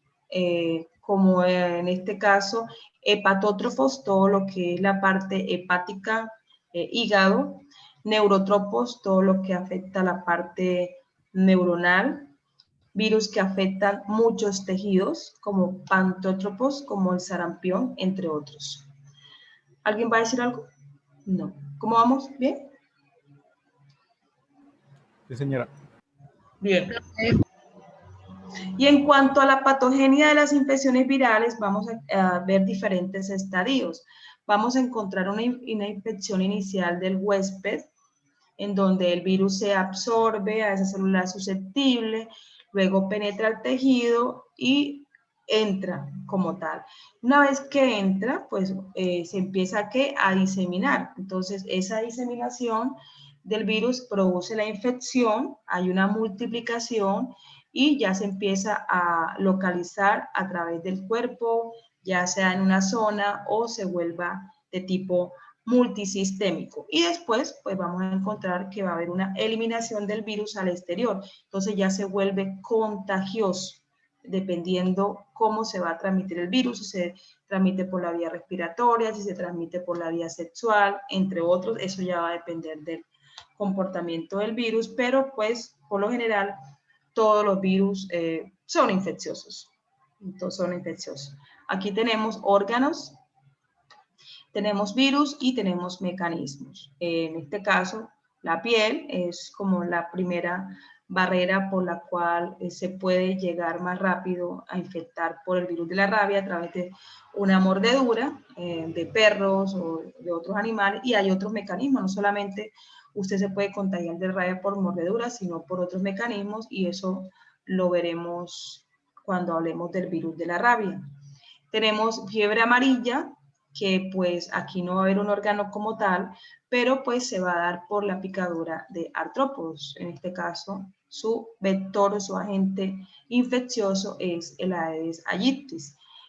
como en este caso, hepatótrofos, todo lo que es la parte hepática, hígado, neurotropos, todo lo que afecta la parte neuronal, virus que afectan muchos tejidos, como pantótropos, como el sarampión, entre otros. ¿Alguien va a decir algo? No. ¿Cómo vamos? ¿Bien? Sí, señora. Bien. Y en cuanto a la patogenia de las infecciones virales, vamos a ver diferentes estadios. Vamos a encontrar una infección inicial del huésped, en donde el virus se absorbe a esa célula susceptible, luego penetra el tejido y entra como tal. Una vez que entra, pues se empieza a diseminar. Entonces, esa diseminación del virus produce la infección, hay una multiplicación y ya se empieza a localizar a través del cuerpo, ya sea en una zona o se vuelva de tipo multisistémico. Y después, pues vamos a encontrar que va a haber una eliminación del virus al exterior. Entonces ya se vuelve contagioso, dependiendo cómo se va a transmitir el virus, si se transmite por la vía respiratoria, si se transmite por la vía sexual, entre otros. Eso ya va a depender del comportamiento del virus, pero pues por lo general todos los virus son infecciosos. Entonces, son infecciosos. Aquí tenemos órganos, tenemos virus y tenemos mecanismos. En este caso, la piel es como la primera barrera por la cual se puede llegar más rápido a infectar por el virus de la rabia a través de una mordedura de perros o de otros animales, y hay otros mecanismos, no solamente usted se puede contagiar de rabia por mordedura, sino por otros mecanismos, y eso lo veremos cuando hablemos del virus de la rabia. Tenemos fiebre amarilla, que pues aquí no va a haber un órgano como tal, pero pues se va a dar por la picadura de artrópodos. En este caso, su vector o su agente infeccioso es el Aedes aegypti.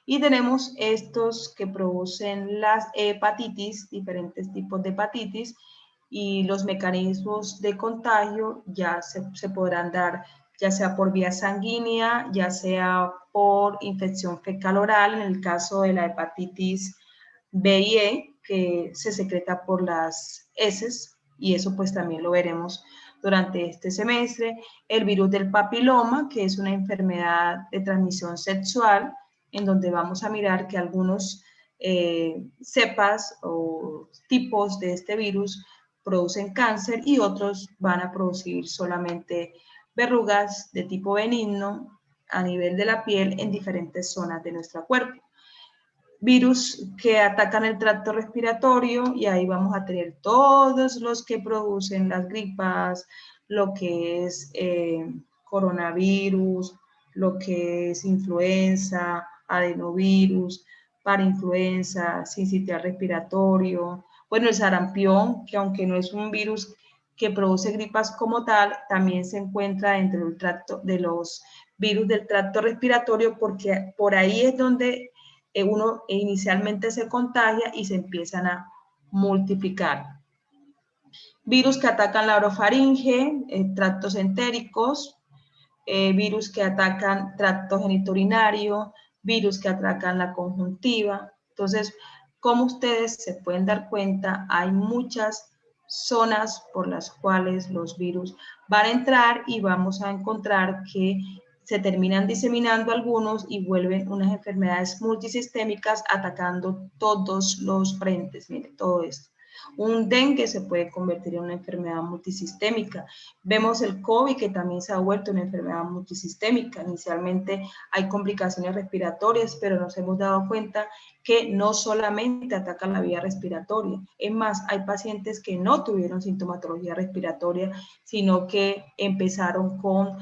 Y tenemos estos que producen las hepatitis, diferentes tipos de hepatitis, y los mecanismos de contagio ya se podrán dar ya sea por vía sanguínea, ya sea por infección fecal oral, en el caso de la hepatitis B y E, que se secreta por las heces, y eso pues también lo veremos durante este semestre. El virus del papiloma, que es una enfermedad de transmisión sexual, en donde vamos a mirar que algunos cepas o tipos de este virus producen cáncer y otros van a producir solamente verrugas de tipo benigno a nivel de la piel en diferentes zonas de nuestro cuerpo. Virus que atacan el tracto respiratorio, y ahí vamos a tener todos los que producen las gripas, lo que es coronavirus, lo que es influenza, adenovirus, parainfluenza, sincitial respiratorio, bueno, el sarampión, que aunque no es un virus que produce gripas como tal, también se encuentra dentro del tracto de los virus del tracto respiratorio, porque por ahí es donde uno inicialmente se contagia y se empiezan a multiplicar. Virus que atacan la orofaringe, tractos entéricos, virus que atacan tracto genitourinario, virus que atacan la conjuntiva. Entonces, como ustedes se pueden dar cuenta, hay muchas zonas por las cuales los virus van a entrar y vamos a encontrar que se terminan diseminando algunos y vuelven unas enfermedades multisistémicas atacando todos los frentes. Mire, todo esto. Un dengue se puede convertir en una enfermedad multisistémica. Vemos el COVID, que también se ha vuelto una enfermedad multisistémica. Inicialmente hay complicaciones respiratorias, pero nos hemos dado cuenta que no solamente atacan la vía respiratoria. Es más, hay pacientes que no tuvieron sintomatología respiratoria, sino que empezaron con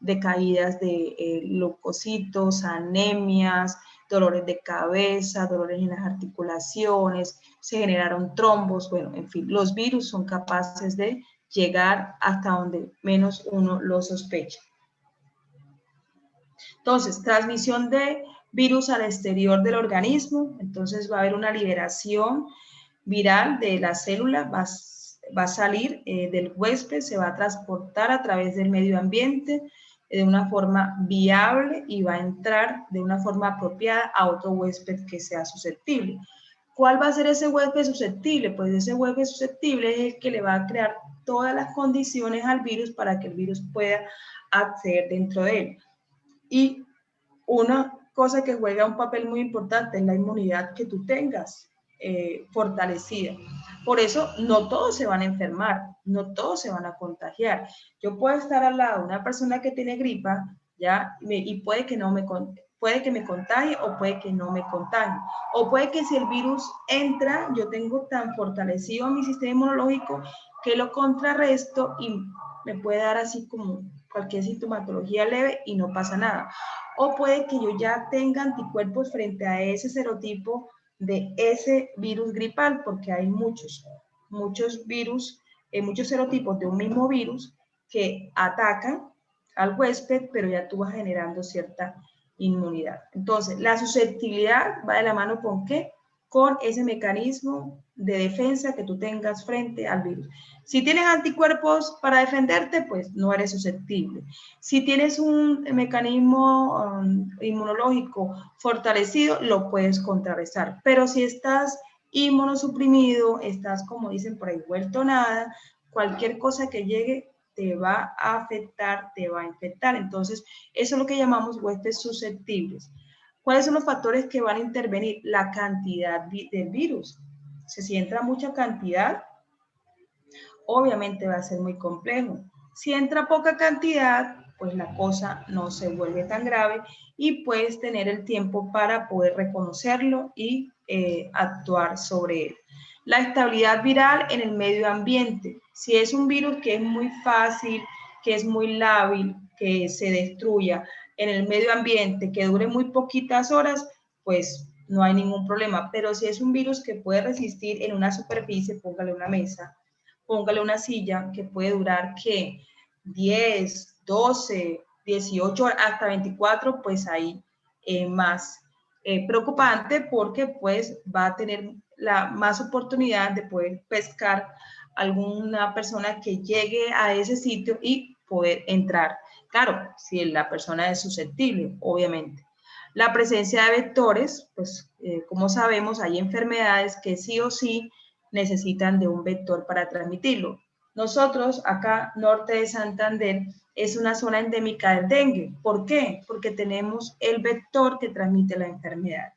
de caídas de leucocitos, anemias, dolores de cabeza, dolores en las articulaciones, se generaron trombos, bueno, en fin, los virus son capaces de llegar hasta donde menos uno lo sospecha. Entonces, transmisión de virus al exterior del organismo, entonces va a haber una liberación viral de la célula, va a salir del huésped, se va a transportar a través del medio ambiente de una forma viable y va a entrar de una forma apropiada a otro huésped que sea susceptible. ¿Cuál va a ser ese huésped susceptible? Pues ese huésped susceptible es el que le va a crear todas las condiciones al virus para que el virus pueda acceder dentro de él. Y una cosa que juega un papel muy importante es la inmunidad que tú tengas fortalecida. Por eso no todos se van a enfermar, no todos se van a contagiar. Yo puedo estar al lado de una persona que tiene gripa, ¿ya? Y puede que me contagie o puede que no me contagie. O puede que si el virus entra, yo tengo tan fortalecido mi sistema inmunológico que lo contrarresto y me puede dar así como cualquier sintomatología leve y no pasa nada. O puede que yo ya tenga anticuerpos frente a ese serotipo de ese virus gripal, porque hay muchos virus, muchos serotipos de un mismo virus que atacan al huésped, pero ya tú vas generando cierta inmunidad. Entonces, la susceptibilidad va de la mano ¿con qué? Con ese mecanismo de defensa que tú tengas frente al virus. Si tienes anticuerpos para defenderte, pues no eres susceptible. Si tienes un mecanismo inmunológico fortalecido, lo puedes contrarrestar. Pero si estás inmunosuprimido, estás, como dicen por ahí, vuelto nada, cualquier cosa que llegue te va a afectar, te va a infectar. Entonces, eso es lo que llamamos huéspedes susceptibles. ¿Cuáles son los factores que van a intervenir? La cantidad del virus. Si entra mucha cantidad, obviamente va a ser muy complejo. Si entra poca cantidad, pues la cosa no se vuelve tan grave y puedes tener el tiempo para poder reconocerlo y actuar sobre él. La estabilidad viral en el medio ambiente. Si es un virus que es muy fácil, que es muy lábil, que se destruya en el medio ambiente, que dure muy poquitas horas, pues no hay ningún problema. Pero si es un virus que puede resistir en una superficie, póngale una mesa, póngale una silla que puede durar, ¿qué? 10, 12, 18, hasta 24, pues ahí más preocupante porque pues va a tener la más oportunidad de poder pescar alguna persona que llegue a ese sitio y poder entrar. Claro, si la persona es susceptible, obviamente. La presencia de vectores, pues como sabemos, hay enfermedades que sí o sí necesitan de un vector para transmitirlo. Nosotros, acá, norte de Santander, es una zona endémica del dengue. ¿Por qué? Porque tenemos el vector que transmite la enfermedad.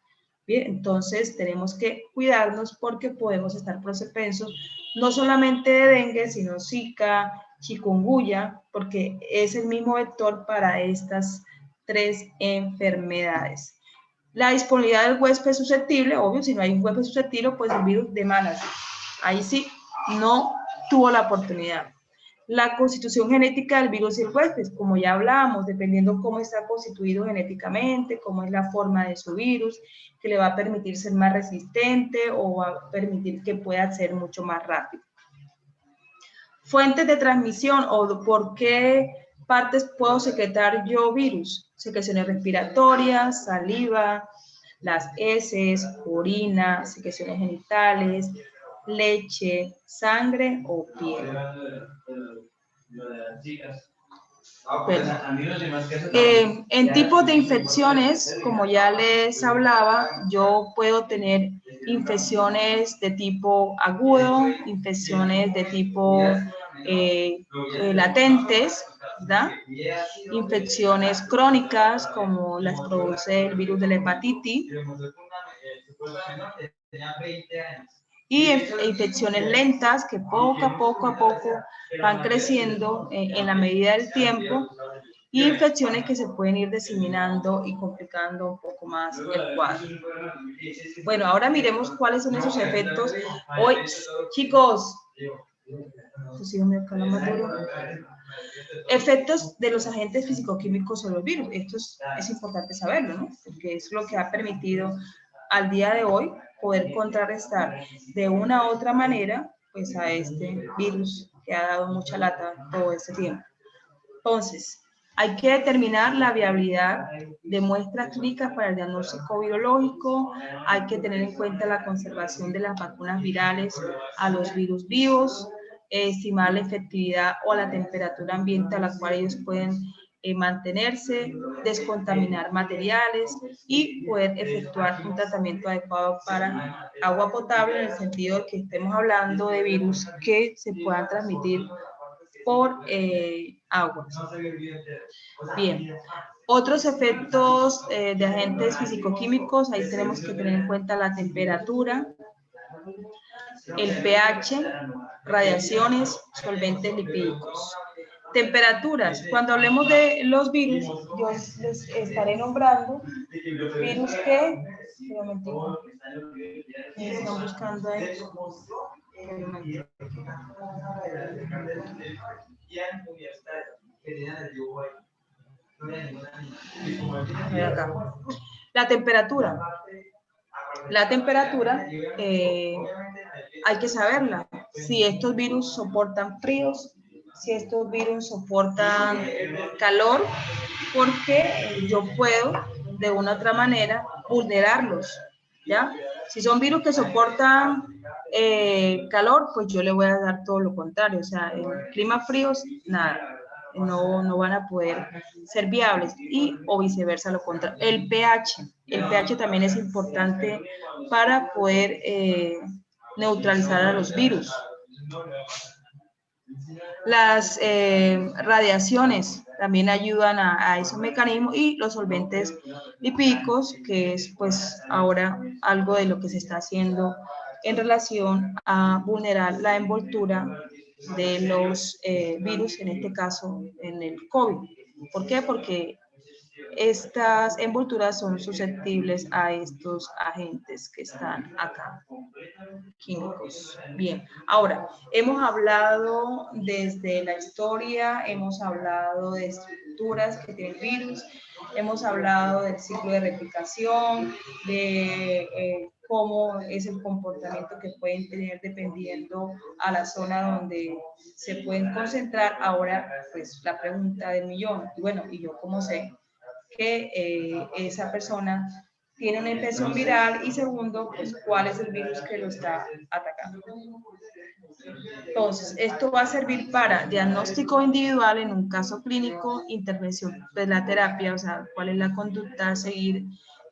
Bien, entonces tenemos que cuidarnos porque podemos estar propensos no solamente de dengue, sino Zika, chikungunya, porque es el mismo vector para estas 3 enfermedades. La disponibilidad del huésped susceptible, obvio, si no hay un huésped susceptible, pues el virus demanda. Ahí sí, no tuvo la oportunidad. La constitución genética del virus y el huésped, como ya hablábamos, dependiendo cómo está constituido genéticamente, cómo es la forma de su virus, que le va a permitir ser más resistente o va a permitir que pueda ser mucho más rápido. Fuentes de transmisión o por qué partes puedo secretar yo virus. Secreciones respiratorias, saliva, las heces, orina, secreciones genitales, leche, sangre o piel. Bueno, en tipos de infecciones, como ya les hablaba, yo puedo tener infecciones de tipo agudo, infecciones de tipo latentes, ¿verdad? Infecciones crónicas, como las produce el virus de la hepatitis, y infecciones lentas que poco a poco van creciendo en la medida del tiempo, y infecciones que se pueden ir diseminando y complicando un poco más el cuadro. Bueno, ahora miremos cuáles son esos efectos. Hoy, chicos, Efectos de los agentes físico-químicos sobre los virus. Esto es importante saberlo, ¿no? Porque es lo que ha permitido al día de hoy poder contrarrestar de una u otra manera pues a este virus que ha dado mucha lata todo este tiempo. Entonces, hay que determinar la viabilidad de muestras clínicas para el diagnóstico virológico, hay que tener en cuenta la conservación de las vacunas virales a los virus vivos, estimar la efectividad o la temperatura ambiente a la cual ellos pueden mantenerse, descontaminar materiales y poder efectuar un tratamiento adecuado para agua potable en el sentido de que estemos hablando de virus que se puedan transmitir por agua. Bien, otros efectos de agentes físico-químicos, ahí tenemos que tener en cuenta la temperatura, el pH, radiaciones, solventes lipídicos. Temperaturas, cuando hablemos de los virus, yo les estaré nombrando virus que, están buscando ahí. Acá. La temperatura. La temperatura hay que saberla. Si estos virus soportan fríos, si estos virus soportan calor, porque yo puedo de una u otra manera vulnerarlos, ¿ya? Si son virus que soportan calor, pues yo le voy a dar todo lo contrario, o sea, en climas fríos, nada. No van a poder ser viables y o viceversa lo contrario. El pH también es importante para poder neutralizar a los virus. Las radiaciones también ayudan a esos mecanismos y los solventes lipídicos, que es pues ahora algo de lo que se está haciendo en relación a vulnerar la envoltura de los virus, en este caso en el COVID. ¿Por qué? Porque estas envolturas son susceptibles a estos agentes que están acá, químicos. Bien, ahora, hemos hablado desde la historia, hemos hablado de estructuras que tienen virus, hemos hablado del ciclo de replicación, de cómo es el comportamiento que pueden tener dependiendo a la zona donde se pueden concentrar. Ahora, pues, la pregunta del millón, bueno, ¿y yo cómo sé que esa persona tiene una infección viral? Y segundo, pues, ¿cuál es el virus que lo está atacando? Entonces, esto va a servir para diagnóstico individual en un caso clínico, intervención de la terapia, o sea, cuál es la conducta a seguir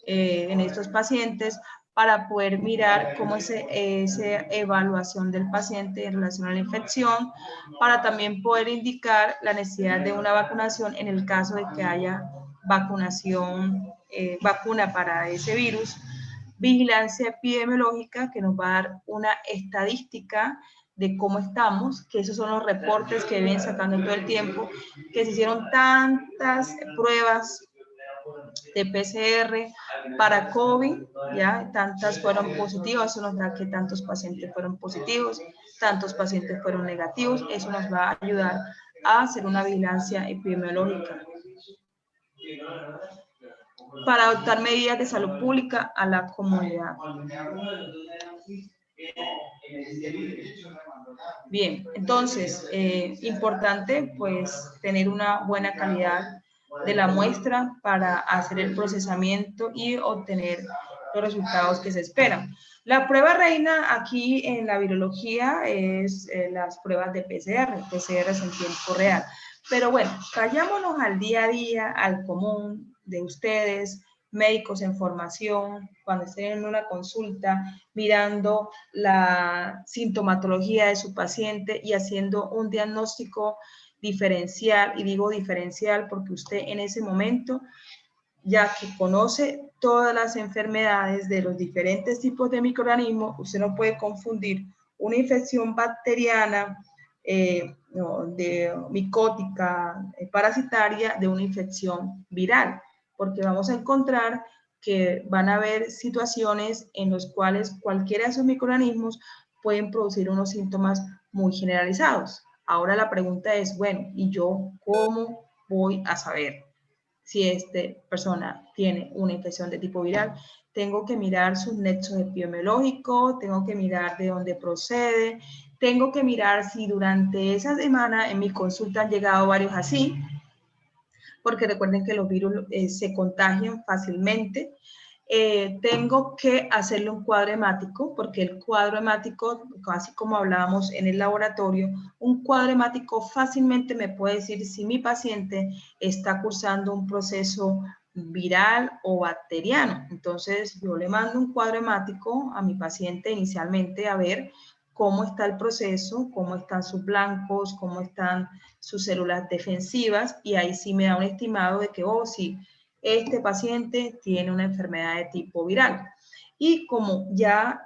en estos pacientes, para poder mirar cómo es esa evaluación del paciente en relación a la infección, para también poder indicar la necesidad de una vacunación en el caso de que haya vacuna para ese virus, vigilancia epidemiológica que nos va a dar una estadística de cómo estamos, que esos son los reportes que vienen sacando todo el tiempo, que se hicieron tantas pruebas de PCR para COVID, ya tantas fueron positivas, eso nos da que tantos pacientes fueron positivos, tantos pacientes fueron negativos, eso nos va a ayudar a hacer una vigilancia epidemiológica para adoptar medidas de salud pública a la comunidad. Bien, entonces, importante pues tener una buena calidad de la muestra para hacer el procesamiento y obtener los resultados que se esperan. La prueba reina aquí en la virología es las pruebas de PCR, PCR en tiempo real. Pero bueno, vayámonos al día a día, al común de ustedes, médicos en formación, cuando estén en una consulta, mirando la sintomatología de su paciente y haciendo un diagnóstico diferencial, y digo diferencial porque usted en ese momento, ya que conoce todas las enfermedades de los diferentes tipos de microorganismos, usted no puede confundir una infección bacteriana, de micótica, parasitaria, de una infección viral, porque vamos a encontrar que van a haber situaciones en las cuales cualquiera de esos microorganismos pueden producir unos síntomas muy generalizados. Ahora la pregunta es, bueno, ¿y yo cómo voy a saber si esta persona tiene una infección de tipo viral? Tengo que mirar sus nexos epidemiológicos, tengo que mirar de dónde procede, tengo que mirar si durante esa semana en mis consultas han llegado varios así, porque recuerden que los virus se contagian fácilmente. Tengo que hacerle un cuadro hemático, porque el cuadro hemático, así como hablábamos en el laboratorio, un cuadro hemático fácilmente me puede decir si mi paciente está cursando un proceso viral o bacteriano. Entonces, yo le mando un cuadro hemático a mi paciente inicialmente a ver cómo está el proceso, cómo están sus blancos, cómo están sus células defensivas, y ahí sí me da un estimado de que, oh, sí, este paciente tiene una enfermedad de tipo viral. Y como ya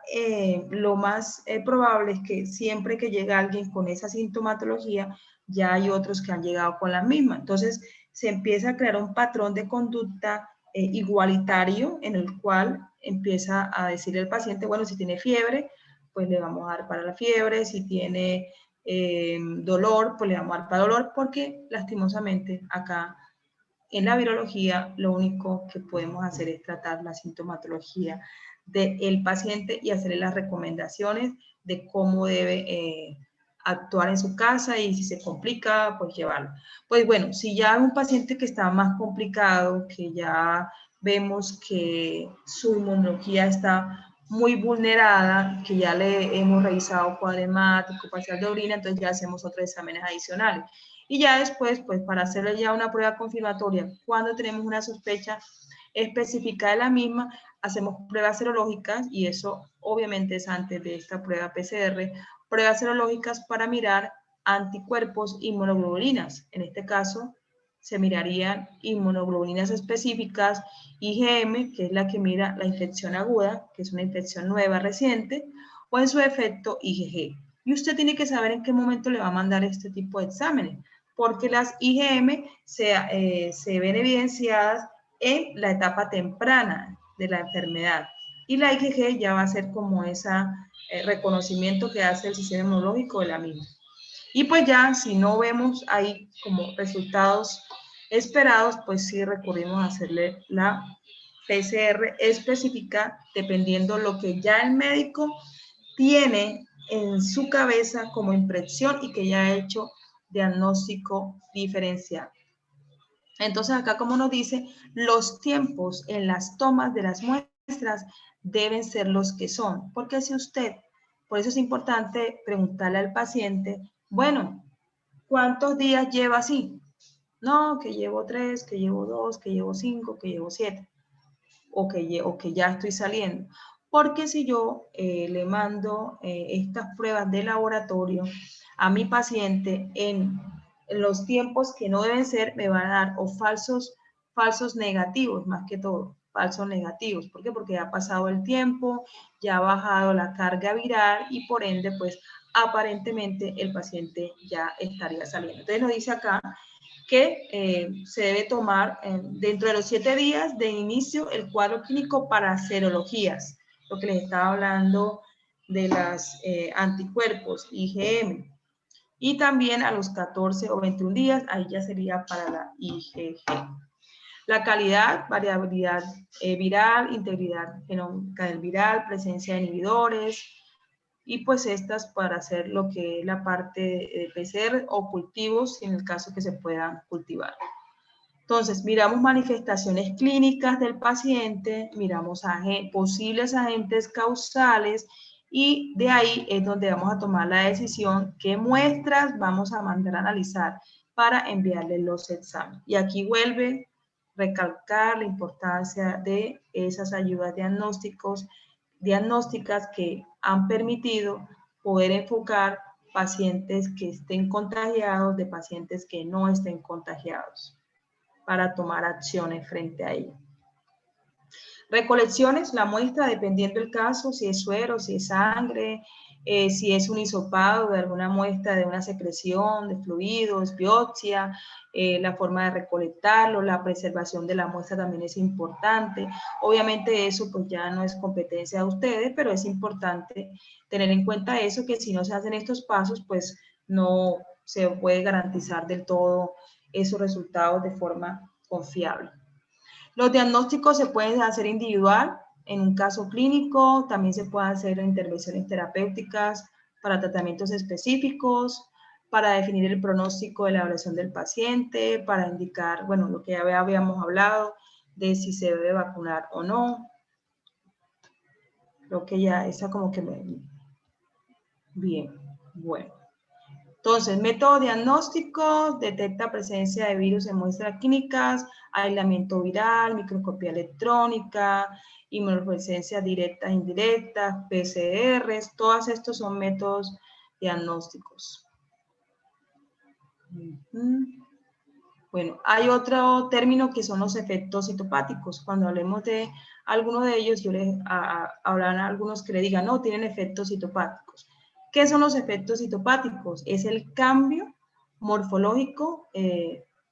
lo más probable es que siempre que llega alguien con esa sintomatología, ya hay otros que han llegado con la misma. Entonces, se empieza a crear un patrón de conducta igualitario en el cual empieza a decirle al paciente, bueno, si tiene fiebre, pues le vamos a dar para la fiebre, si tiene dolor, pues le vamos a dar para dolor, porque lastimosamente acá en la virología lo único que podemos hacer es tratar la sintomatología del paciente y hacerle las recomendaciones de cómo debe actuar en su casa, y si se complica, pues llevarlo. Pues bueno, si ya es un paciente que está más complicado, que ya vemos que su inmunología está muy vulnerada, que ya le hemos revisado cuadro hemático, parcial de orina, entonces ya hacemos otros exámenes adicionales. Y ya después, pues para hacerle ya una prueba confirmatoria, cuando tenemos una sospecha específica de la misma, hacemos pruebas serológicas, y eso obviamente es antes de esta prueba PCR, pruebas serológicas para mirar anticuerpos, inmunoglobulinas. En este caso, se mirarían inmunoglobulinas específicas, IgM, que es la que mira la infección aguda, que es una infección nueva, reciente, o en su defecto IgG. Y usted tiene que saber en qué momento le va a mandar este tipo de exámenes, porque las IgM se ven evidenciadas en la etapa temprana de la enfermedad, y la IgG ya va a ser como ese reconocimiento que hace el sistema inmunológico de la misma. Y pues ya, si no vemos ahí como resultados esperados, pues sí recurrimos a hacerle la PCR específica, dependiendo lo que ya el médico tiene en su cabeza como impresión y que ya ha hecho diagnóstico diferencial. Entonces acá, como nos dice, los tiempos en las tomas de las muestras deben ser los que son, porque si usted, por eso es importante preguntarle al paciente, bueno, ¿cuántos días lleva así? No, que llevo 3, que llevo 2, que llevo 5, que llevo 7, o que ya estoy saliendo. Porque si yo le mando estas pruebas de laboratorio a mi paciente en los tiempos que no deben ser, me van a dar o falsos negativos, más que todo, falsos negativos. ¿Por qué? Porque ya ha pasado el tiempo, ya ha bajado la carga viral, y por ende, pues aparentemente el paciente ya estaría saliendo. Entonces nos dice acá que se debe tomar dentro de los 7 días de inicio el cuadro clínico para serologías, lo que les estaba hablando de las anticuerpos IgM, y también a los 14 o 21 días, ahí ya sería para la IgG. La calidad, variabilidad viral, integridad genómica del viral, presencia de inhibidores, y pues estas para hacer lo que es la parte de PCR o cultivos, en el caso que se puedan cultivar. Entonces, miramos manifestaciones clínicas del paciente, miramos posibles agentes causales, y de ahí es donde vamos a tomar la decisión qué muestras vamos a mandar a analizar para enviarle los exámenes. Y aquí vuelve a recalcar la importancia de esas ayudas diagnósticas que han permitido poder enfocar pacientes que estén contagiados de pacientes que no estén contagiados, para tomar acciones frente a ello. Recolecciones, la muestra, dependiendo del caso, si es suero, si es sangre, si es un hisopado de alguna muestra de una secreción de fluidos, biopsia, la forma de recolectarlo, la preservación de la muestra también es importante. Obviamente eso pues ya no es competencia de ustedes, pero es importante tener en cuenta eso, que si no se hacen estos pasos, pues no se puede garantizar del todo esos resultados de forma confiable. Los diagnósticos se pueden hacer individual en un caso clínico, también se pueden hacer intervenciones terapéuticas para tratamientos específicos, para definir el pronóstico de la evaluación del paciente, para indicar, bueno, lo que ya habíamos hablado, de si se debe vacunar o no. Creo que ya esa como que bien, bueno. Entonces, método diagnóstico, detecta presencia de virus en muestras clínicas, aislamiento viral, microscopía electrónica, inmunofluorescencias directas e indirectas, PCRs, todos estos son métodos diagnósticos. Bueno, hay otro término que son los efectos citopáticos. Cuando hablemos de alguno de ellos, yo les hablarán a algunos que le digan, no, tienen efectos citopáticos. ¿Qué son los efectos citopáticos? Es el cambio morfológico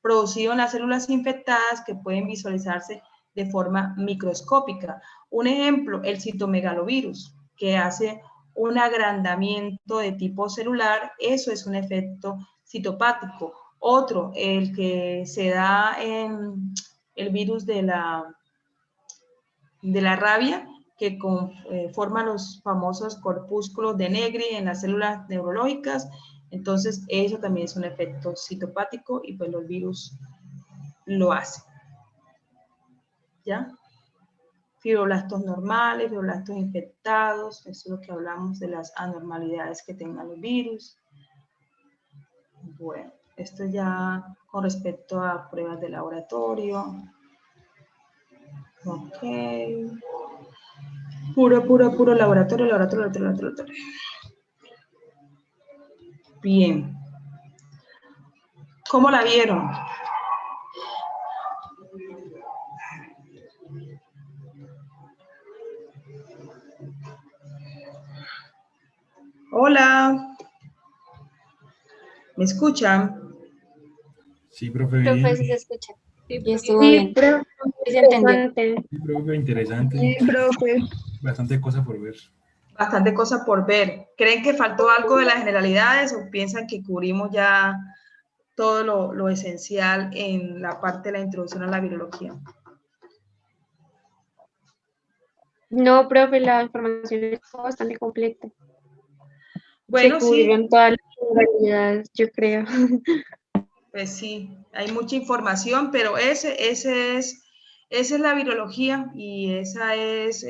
producido en las células infectadas que pueden visualizarse de forma microscópica. Un ejemplo, el citomegalovirus, que hace un agrandamiento de tipo celular, eso es un efecto citopático. Otro, el que se da en el virus de la rabia, que forma los famosos corpúsculos de Negri en las células neurológicas. Entonces, eso también es un efecto citopático y pues los virus lo hacen. ¿Ya? Fibroblastos normales, fibroblastos infectados, eso es lo que hablamos de las anormalidades que tengan los virus. Bueno, esto ya con respecto a pruebas de laboratorio. Ok. Puro laboratorio. Bien. ¿Cómo la vieron? Hola. ¿Me escuchan? Sí, profe, Profe, bien. sí se escucha. Y estuvo Sí, bien. profe, Sí se entendió. interesante. Sí, profe, interesante. Sí, profe. Bastante cosa por ver. Bastante cosa por ver. ¿Creen que faltó algo de las generalidades o piensan que cubrimos ya todo lo esencial en la parte de la introducción a la virología? No, profe, la información es bastante completa. Bueno, Se sí, cubrieron todas las modalidades, yo creo. pues sí, hay mucha información, pero esa es la virología y esa es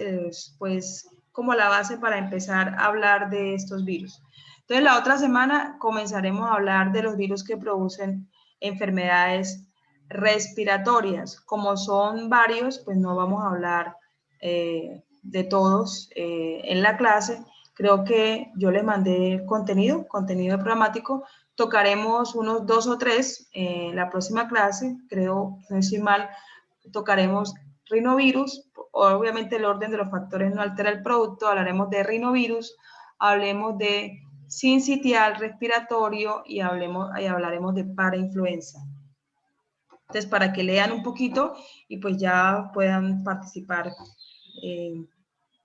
pues como la base para empezar a hablar de estos virus. Entonces la otra semana comenzaremos a hablar de los virus que producen enfermedades respiratorias. Como son varios, pues no vamos a hablar de todos en la clase. Creo que yo les mandé contenido programático. Tocaremos unos 2 o 3 en la próxima clase, creo, no estoy mal, tocaremos rinovirus, obviamente el orden de los factores no altera el producto, hablaremos de rinovirus, hablemos de sincitial respiratorio y hablaremos de parainfluenza. Entonces, para que lean un poquito y pues ya puedan participar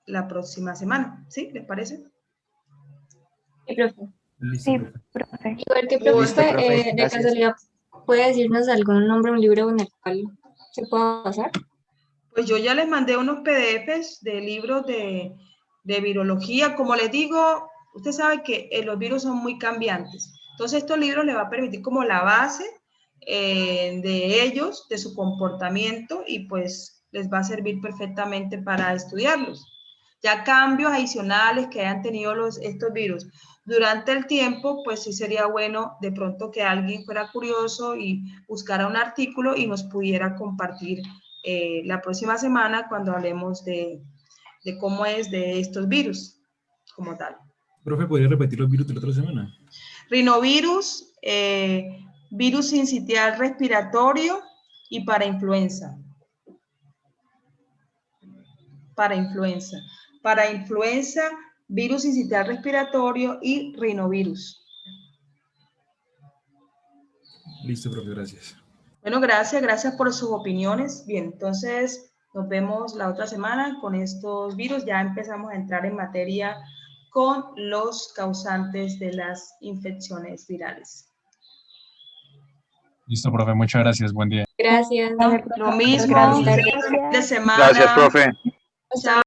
la próxima semana, ¿sí? ¿Les parece? Sí, profe. Listo, Sí, profe. profe. Igual que Listo, profe, profe, de gracias. casualidad, ¿puede decirnos algún nombre, un libro en el cual se pueda basar? Pues yo ya les mandé unos PDFs de libros de virología. Como les digo, usted sabe que los virus son muy cambiantes. Entonces, estos libros les va a permitir como la base de ellos, de su comportamiento, y pues les va a servir perfectamente para estudiarlos. Ya cambios adicionales que hayan tenido estos virus durante el tiempo, pues sí sería bueno de pronto que alguien fuera curioso y buscara un artículo y nos pudiera compartir la próxima semana cuando hablemos de cómo es de estos virus como tal. Profe, ¿podría repetir los virus de la otra semana? Rinovirus, virus sincitial respiratorio y parainfluenza. Parainfluenza, virus sincitial respiratorio y rinovirus. Listo, profe, gracias. Bueno, gracias por sus opiniones. Bien, entonces nos vemos la otra semana con estos virus. Ya empezamos a entrar en materia con los causantes de las infecciones virales. Listo, profe, muchas gracias. Buen día. Gracias. Lo mismo. Gracias. Gracias. De semana. Gracias, profe. Chao.